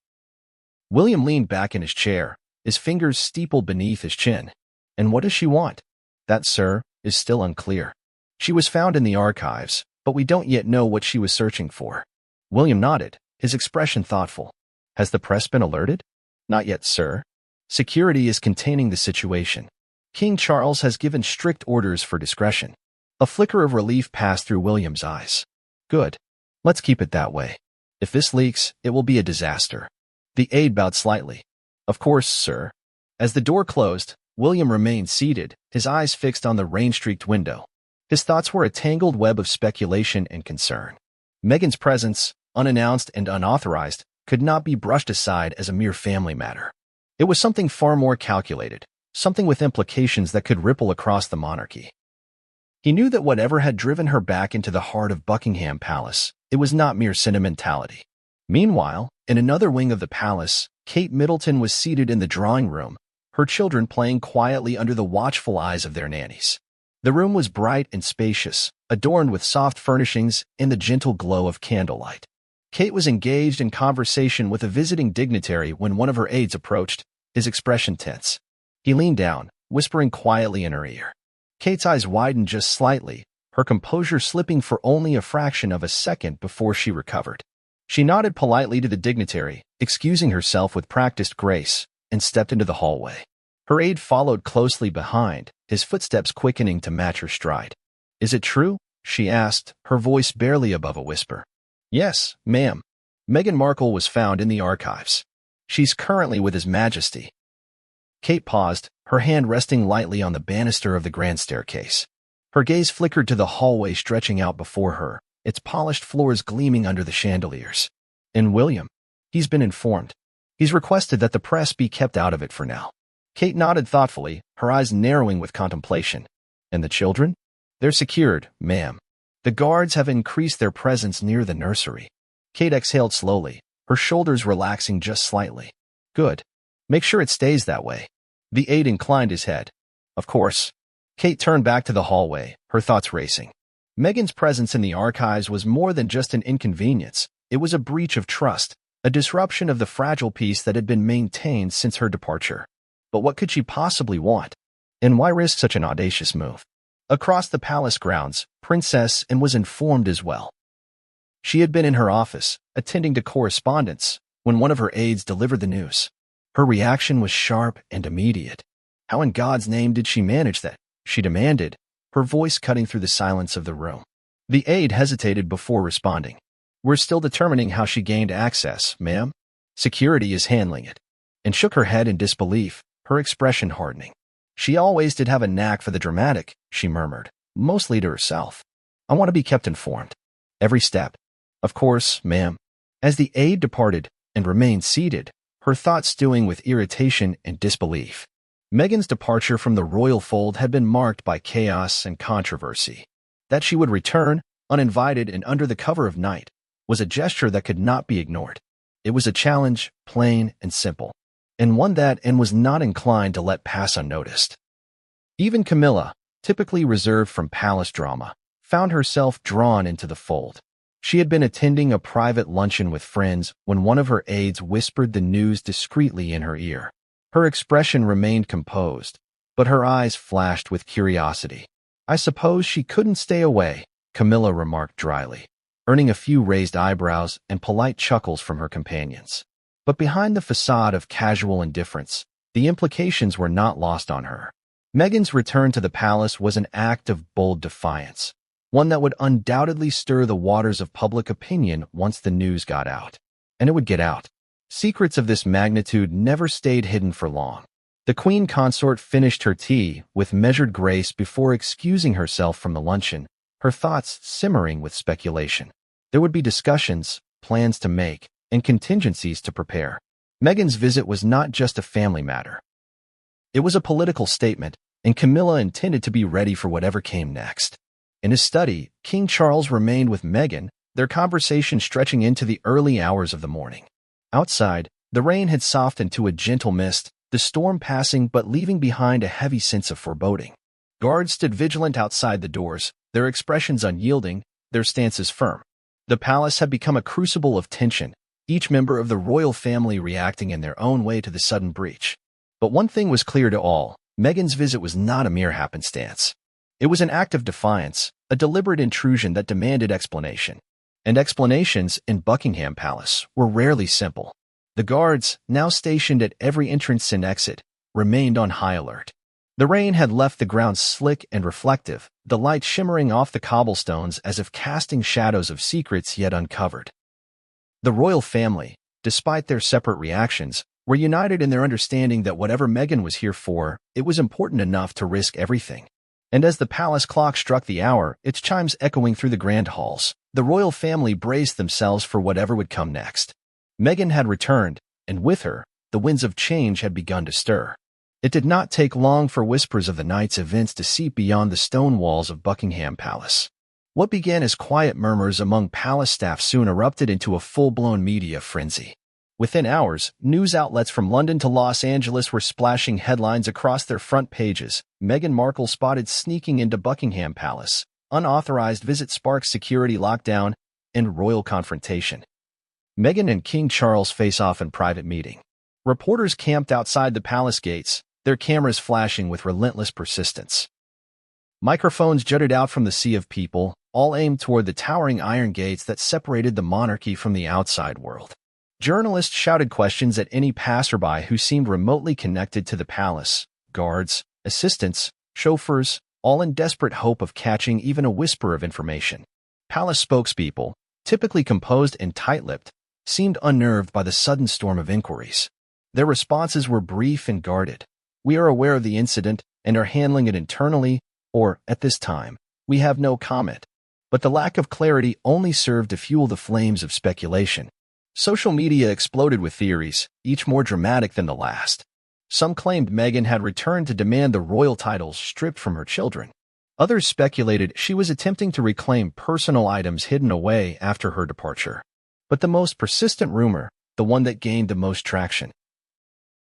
William leaned back in his chair, his fingers steepled beneath his chin. "And what does she want?" "That, sir, is still unclear. She was found in the archives, but we don't yet know what she was searching for." William nodded, his expression thoughtful. "Has the press been alerted?" "Not yet, sir. Security is containing the situation." King Charles has given strict orders for discretion. A flicker of relief passed through William's eyes. Good. Let's keep it that way. If this leaks, it will be a disaster. The aide bowed slightly. Of course, sir. As the door closed, William remained seated, his eyes fixed on the rain-streaked window. His thoughts were a tangled web of speculation and concern. Meghan's presence, unannounced and unauthorized, could not be brushed aside as a mere family matter. It was something far more calculated, something with implications that could ripple across the monarchy. He knew that whatever had driven her back into the heart of Buckingham Palace, it was not mere sentimentality. Meanwhile, in another wing of the palace, Kate Middleton was seated in the drawing room, her children playing quietly under the watchful eyes of their nannies. The room was bright and spacious, adorned with soft furnishings and the gentle glow of candlelight. Kate was engaged in conversation with a visiting dignitary when one of her aides approached, his expression tense. He leaned down, whispering quietly in her ear. Kate's eyes widened just slightly, her composure slipping for only a fraction of a second before she recovered. She nodded politely to the dignitary, excusing herself with practiced grace, and stepped into the hallway. Her aide followed closely behind, his footsteps quickening to match her stride. "Is it true?" she asked, her voice barely above a whisper. "Yes, ma'am. Meghan Markle was found in the archives. She's currently with His Majesty." Kate paused, her hand resting lightly on the banister of the grand staircase. Her gaze flickered to the hallway stretching out before her, its polished floors gleaming under the chandeliers. "And William? He's been informed. He's requested that the press be kept out of it for now." Kate nodded thoughtfully, her eyes narrowing with contemplation. "And the children? They're secured, ma'am. The guards have increased their presence near the nursery." Kate exhaled slowly, her shoulders relaxing just slightly. "Good. Make sure it stays that way." The aide inclined his head. "Of course." Kate turned back to the hallway, her thoughts racing. Meghan's presence in the archives was more than just an inconvenience. It was a breach of trust, a disruption of the fragile peace that had been maintained since her departure. But what could she possibly want? And why risk such an audacious move? Across the palace grounds, Princess Anne was informed as well. She had been in her office, attending to correspondence, when one of her aides delivered the news. Her reaction was sharp and immediate. How in God's name did she manage that? She demanded, her voice cutting through the silence of the room. The aide hesitated before responding. "We're still determining how she gained access, ma'am. Security is handling it," and shook her head in disbelief, her expression hardening. "She always did have a knack for the dramatic," she murmured, mostly to herself. "I want to be kept informed. Every step." "Of course, ma'am." As the aide departed and remained seated, her thoughts stewing with irritation and disbelief. Meghan's departure from the royal fold had been marked by chaos and controversy. That she would return, uninvited and under the cover of night, was a gesture that could not be ignored. It was a challenge, plain and simple, and one that Anne was not inclined to let pass unnoticed. Even Camilla, typically reserved from palace drama, found herself drawn into the fold. She had been attending a private luncheon with friends when one of her aides whispered the news discreetly in her ear. Her expression remained composed, but her eyes flashed with curiosity. "I suppose she couldn't stay away," Camilla remarked dryly, earning a few raised eyebrows and polite chuckles from her companions. But behind the facade of casual indifference, the implications were not lost on her. Meghan's return to the palace was an act of bold defiance, one that would undoubtedly stir the waters of public opinion once the news got out. And it would get out. Secrets of this magnitude never stayed hidden for long. The queen consort finished her tea with measured grace before excusing herself from the luncheon, her thoughts simmering with speculation. There would be discussions, plans to make, and contingencies to prepare. Meghan's visit was not just a family matter. It was a political statement, and Camilla intended to be ready for whatever came next. In his study, King Charles remained with Meghan, their conversation stretching into the early hours of the morning. Outside, the rain had softened to a gentle mist, the storm passing but leaving behind a heavy sense of foreboding. Guards stood vigilant outside the doors, their expressions unyielding, their stances firm. The palace had become a crucible of tension, each member of the royal family reacting in their own way to the sudden breach. But one thing was clear to all: Meghan's visit was not a mere happenstance. It was an act of defiance, a deliberate intrusion that demanded explanation. And explanations in Buckingham Palace were rarely simple. The guards, now stationed at every entrance and exit, remained on high alert. The rain had left the ground slick and reflective, the light shimmering off the cobblestones as if casting shadows of secrets yet uncovered. The royal family, despite their separate reactions, were united in their understanding that whatever Meghan was here for, it was important enough to risk everything. And as the palace clock struck the hour, its chimes echoing through the grand halls, the royal family braced themselves for whatever would come next. Meghan had returned, and with her, the winds of change had begun to stir. It did not take long for whispers of the night's events to seep beyond the stone walls of Buckingham Palace. What began as quiet murmurs among palace staff soon erupted into a full-blown media frenzy. Within hours, news outlets from London to Los Angeles were splashing headlines across their front pages. Meghan Markle spotted sneaking into Buckingham Palace, unauthorized visit sparks security lockdown, and royal confrontation. Meghan and King Charles face off in private meeting. Reporters camped outside the palace gates, their cameras flashing with relentless persistence. Microphones jutted out from the sea of people, all aimed toward the towering iron gates that separated the monarchy from the outside world. Journalists shouted questions at any passerby who seemed remotely connected to the palace, guards, assistants, chauffeurs, all in desperate hope of catching even a whisper of information. Palace spokespeople, typically composed and tight-lipped, seemed unnerved by the sudden storm of inquiries. Their responses were brief and guarded. "We are aware of the incident and are handling it internally," or, "At this time, we have no comment." But the lack of clarity only served to fuel the flames of speculation. Social media exploded with theories, each more dramatic than the last. Some claimed Meghan had returned to demand the royal titles stripped from her children. Others speculated she was attempting to reclaim personal items hidden away after her departure. But the most persistent rumor, the one that gained the most traction,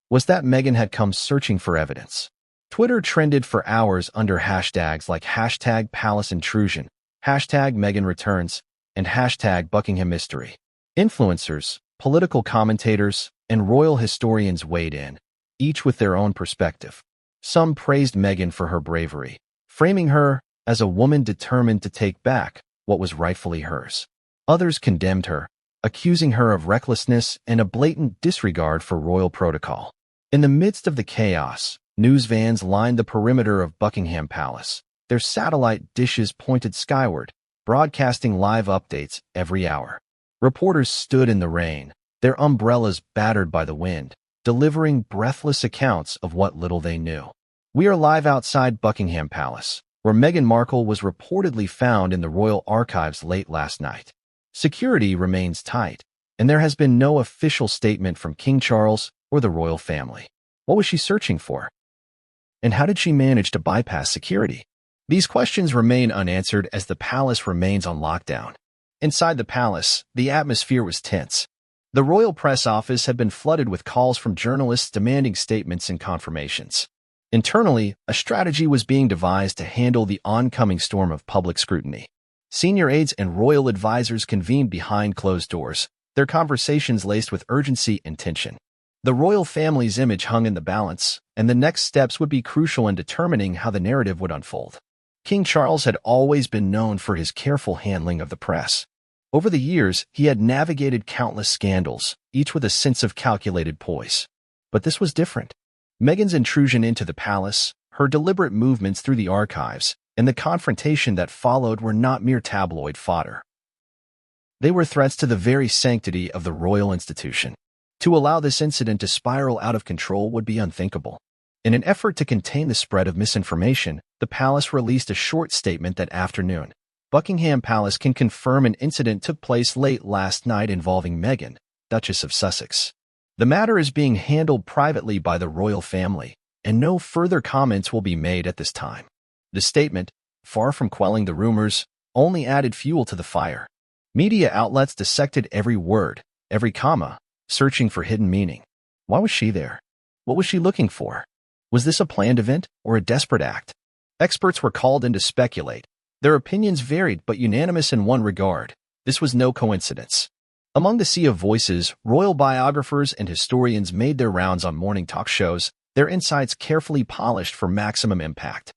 was that Meghan had come searching for evidence. Twitter trended for hours under hashtags like #PalaceIntrusion, #MeghanReturns, and #BuckinghamMystery. Influencers, political commentators, and royal historians weighed in, each with their own perspective. Some praised Meghan for her bravery, framing her as a woman determined to take back what was rightfully hers. Others condemned her, accusing her of recklessness and a blatant disregard for royal protocol. In the midst of the chaos, news vans lined the perimeter of Buckingham Palace, their satellite dishes pointed skyward, broadcasting live updates every hour. Reporters stood in the rain, their umbrellas battered by the wind, delivering breathless accounts of what little they knew. "We are live outside Buckingham Palace, where Meghan Markle was reportedly found in the royal archives late last night. Security remains tight, and there has been no official statement from King Charles or the royal family. What was she searching for? And how did she manage to bypass security?" These questions remain unanswered as the palace remains on lockdown. Inside the palace, the atmosphere was tense. The royal press office had been flooded with calls from journalists demanding statements and confirmations. Internally, a strategy was being devised to handle the oncoming storm of public scrutiny. Senior aides and royal advisors convened behind closed doors, their conversations laced with urgency and tension. The royal family's image hung in the balance, and the next steps would be crucial in determining how the narrative would unfold. King Charles had always been known for his careful handling of the press. Over the years, he had navigated countless scandals, each with a sense of calculated poise. But this was different. Meghan's intrusion into the palace, her deliberate movements through the archives, and the confrontation that followed were not mere tabloid fodder. They were threats to the very sanctity of the royal institution. To allow this incident to spiral out of control would be unthinkable. In an effort to contain the spread of misinformation, the palace released a short statement that afternoon. Buckingham Palace can confirm an incident took place late last night involving Meghan, Duchess of Sussex. The matter is being handled privately by the royal family, and no further comments will be made at this time. The statement, far from quelling the rumors, only added fuel to the fire. Media outlets dissected every word, every comma, searching for hidden meaning. Why was she there? What was she looking for? Was this a planned event or a desperate act? Experts were called in to speculate. Their opinions varied but unanimous in one regard. This was no coincidence. Among the sea of voices, royal biographers and historians made their rounds on morning talk shows, their insights carefully polished for maximum impact.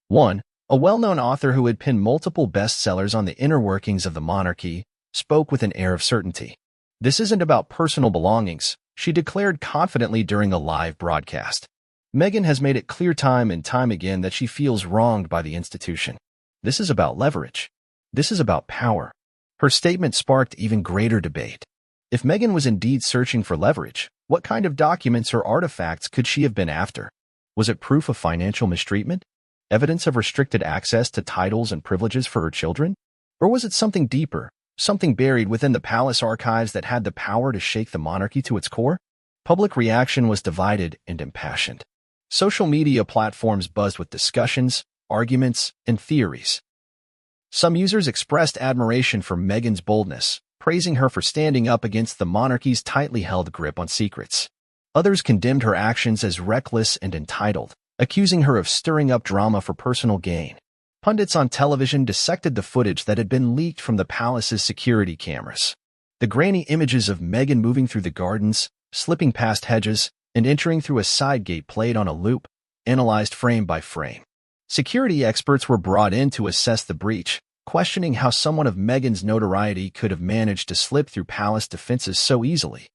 1. A well-known author who had penned multiple bestsellers on the inner workings of the monarchy spoke with an air of certainty. "This isn't about personal belongings," she declared confidently during a live broadcast. Meghan has made it clear time and time again that she feels wronged by the institution. This is about leverage. This is about power. Her statement sparked even greater debate. If Meghan was indeed searching for leverage, what kind of documents or artifacts could she have been after? Was it proof of financial mistreatment? Evidence of restricted access to titles and privileges for her children? Or was it something deeper, something buried within the palace archives that had the power to shake the monarchy to its core? Public reaction was divided and impassioned. Social media platforms buzzed with discussions, arguments, and theories. Some users expressed admiration for Meghan's boldness, praising her for standing up against the monarchy's tightly held grip on secrets. Others condemned her actions as reckless and entitled, accusing her of stirring up drama for personal gain. Pundits on television dissected the footage that had been leaked from the palace's security cameras. The grainy images of Meghan moving through the gardens, slipping past hedges, and entering through a side gate played on a loop, analyzed frame by frame. Security experts were brought in to assess the breach, questioning how someone of Meghan's notoriety could have managed to slip through palace defenses so easily.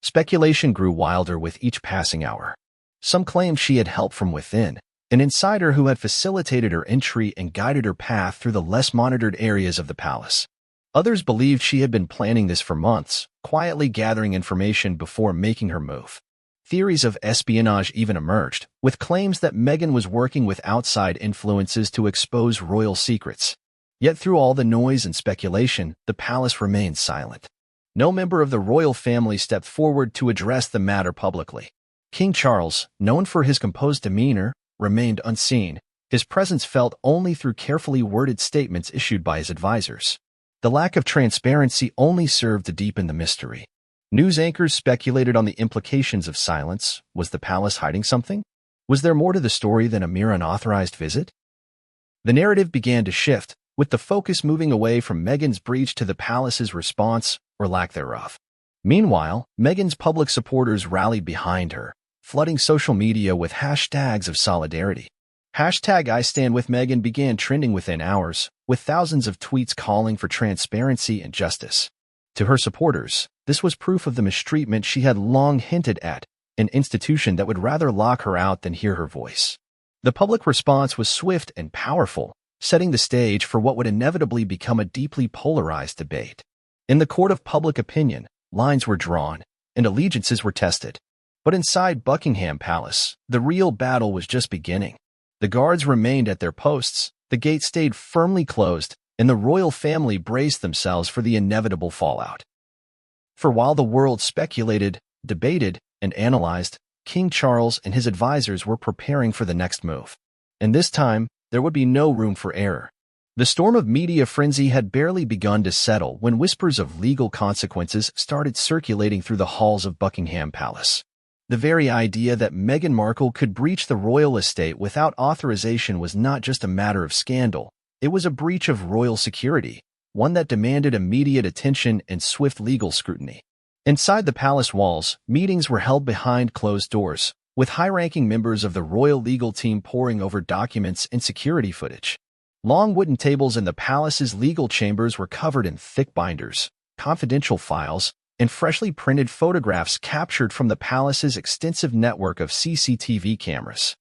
Speculation grew wilder with each passing hour. Some claimed she had help from within, an insider who had facilitated her entry and guided her path through the less monitored areas of the palace. Others believed she had been planning this for months, quietly gathering information before making her move. Theories of espionage even emerged, with claims that Meghan was working with outside influences to expose royal secrets. Yet through all the noise and speculation, the palace remained silent. No member of the royal family stepped forward to address the matter publicly. King Charles, known for his composed demeanor, remained unseen, his presence felt only through carefully worded statements issued by his advisors. The lack of transparency only served to deepen the mystery. News anchors speculated on the implications of silence. Was the palace hiding something? Was there more to the story than a mere unauthorized visit? The narrative began to shift, with the focus moving away from Meghan's breach to the palace's response, or lack thereof. Meanwhile, Meghan's public supporters rallied behind her, flooding social media with hashtags of solidarity. Hashtag I Stand With Meghan began trending within hours, with thousands of tweets calling for transparency and justice. To her supporters, this was proof of the mistreatment she had long hinted at, an institution that would rather lock her out than hear her voice. The public response was swift and powerful, setting the stage for what would inevitably become a deeply polarized debate. In the court of public opinion, lines were drawn, and allegiances were tested. But inside Buckingham Palace, the real battle was just beginning. The guards remained at their posts, the gate stayed firmly closed, and the royal family braced themselves for the inevitable fallout. For while the world speculated, debated, and analyzed, King Charles and his advisors were preparing for the next move. And this time, there would be no room for error. The storm of media frenzy had barely begun to settle when whispers of legal consequences started circulating through the halls of Buckingham Palace. The very idea that Meghan Markle could breach the royal estate without authorization was not just a matter of scandal, it was a breach of royal security, one that demanded immediate attention and swift legal scrutiny. Inside the palace walls, meetings were held behind closed doors, with high-ranking members of the royal legal team poring over documents and security footage. Long wooden tables in the palace's legal chambers were covered in thick binders, confidential files, and freshly printed photographs captured from the palace's extensive network of CCTV cameras.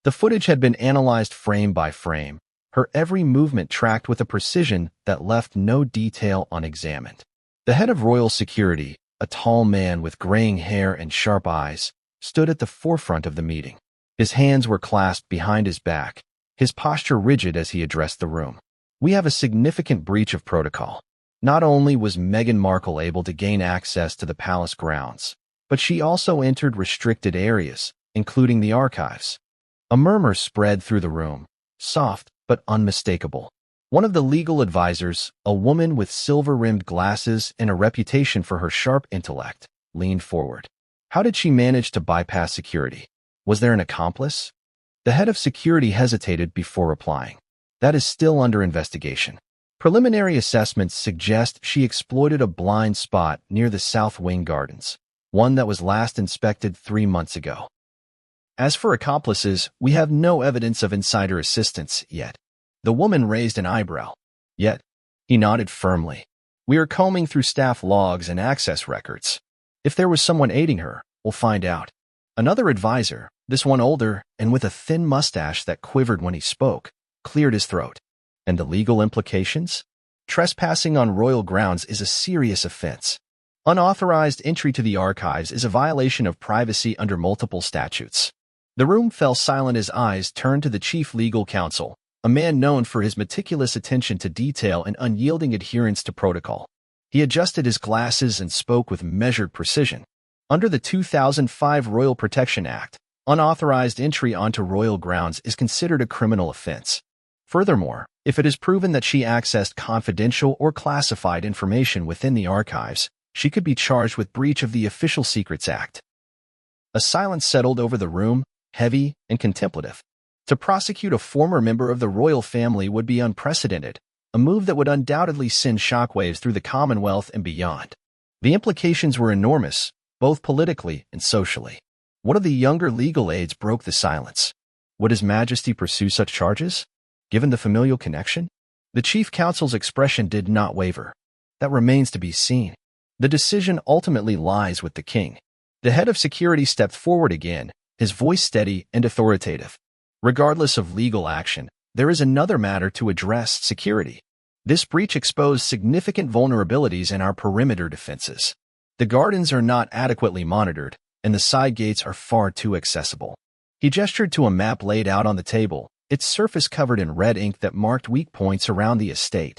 The footage had been analyzed frame by frame, her every movement tracked with a precision that left no detail unexamined. The head of royal security, a tall man with graying hair and sharp eyes, stood at the forefront of the meeting. His hands were clasped behind his back, his posture rigid as he addressed the room. We have a significant breach of protocol. Not only was Meghan Markle able to gain access to the palace grounds, but she also entered restricted areas, including the archives. A murmur spread through the room, soft but unmistakable. One of the legal advisors, a woman with silver-rimmed glasses and a reputation for her sharp intellect, leaned forward. How did she manage to bypass security? Was there an accomplice? The head of security hesitated before replying. That is still under investigation. Preliminary assessments suggest she exploited a blind spot near the South Wing Gardens, one that was last inspected 3 months ago. As for accomplices, we have no evidence of insider assistance yet. The woman raised an eyebrow. Yet, he nodded firmly. We are combing through staff logs and access records. If there was someone aiding her, we'll find out. Another advisor, this one older and with a thin mustache that quivered when he spoke, cleared his throat. And the legal implications? Trespassing on royal grounds is a serious offense. Unauthorized entry to the archives is a violation of privacy under multiple statutes. The room fell silent as eyes turned to the chief legal counsel, a man known for his meticulous attention to detail and unyielding adherence to protocol. He adjusted his glasses and spoke with measured precision. Under the 2005 Royal Protection Act, unauthorized entry onto royal grounds is considered a criminal offense. Furthermore, if it is proven that she accessed confidential or classified information within the archives, she could be charged with breach of the Official Secrets Act. A silence settled over the room, heavy and contemplative. To prosecute a former member of the royal family would be unprecedented, a move that would undoubtedly send shockwaves through the Commonwealth and beyond. The implications were enormous, both politically and socially. One of the younger legal aides broke the silence. Would His Majesty pursue such charges? Given the familial connection? The chief counsel's expression did not waver. That remains to be seen. The decision ultimately lies with the king. The head of security stepped forward again, his voice steady and authoritative. Regardless of legal action, there is another matter to address: security. This breach exposed significant vulnerabilities in our perimeter defenses. The gardens are not adequately monitored, and the side gates are far too accessible. He gestured to a map laid out on the table, its surface covered in red ink that marked weak points around the estate.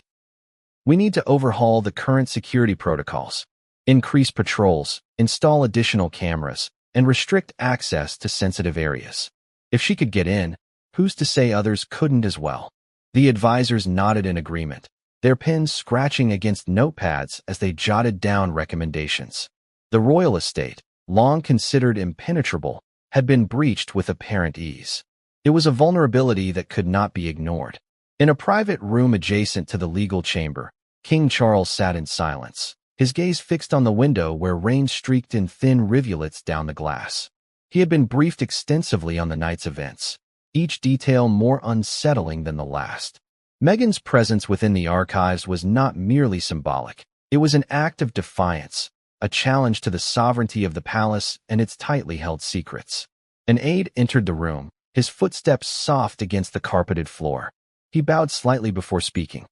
We need to overhaul the current security protocols, increase patrols, install additional cameras, and restrict access to sensitive areas. If she could get in, who's to say others couldn't as well? The advisors nodded in agreement, their pens scratching against notepads as they jotted down recommendations. The royal estate, long considered impenetrable, had been breached with apparent ease. It was a vulnerability that could not be ignored. In a private room adjacent to the legal chamber, King Charles sat in silence, his gaze fixed on the window where rain streaked in thin rivulets down the glass. He had been briefed extensively on the night's events, each detail more unsettling than the last. Meghan's presence within the archives was not merely symbolic. It was an act of defiance, a challenge to the sovereignty of the palace and its tightly held secrets. An aide entered the room, his footsteps soft against the carpeted floor. He bowed slightly before speaking.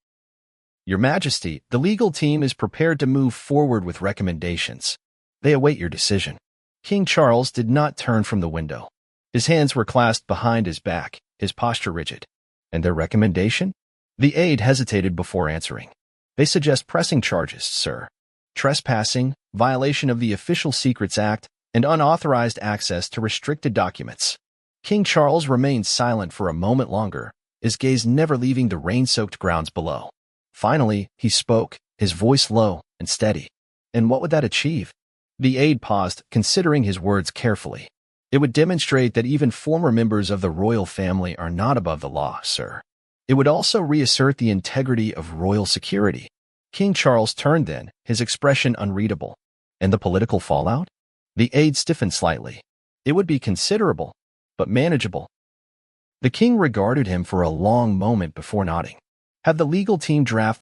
Your Majesty, the legal team is prepared to move forward with recommendations. They await your decision. King Charles did not turn from the window. His hands were clasped behind his back, his posture rigid. And their recommendation? The aide hesitated before answering. They suggest pressing charges, sir. Trespassing, violation of the Official Secrets Act, and unauthorized access to restricted documents. King Charles remained silent for a moment longer, his gaze never leaving the rain-soaked grounds below. Finally, he spoke, his voice low and steady. And what would that achieve? The aide paused, considering his words carefully. It would demonstrate that even former members of the royal family are not above the law, sir. It would also reassert the integrity of royal security. King Charles turned then, his expression unreadable. And the political fallout? The aide stiffened slightly. It would be considerable, but manageable. The king regarded him for a long moment before nodding. Have the legal team draft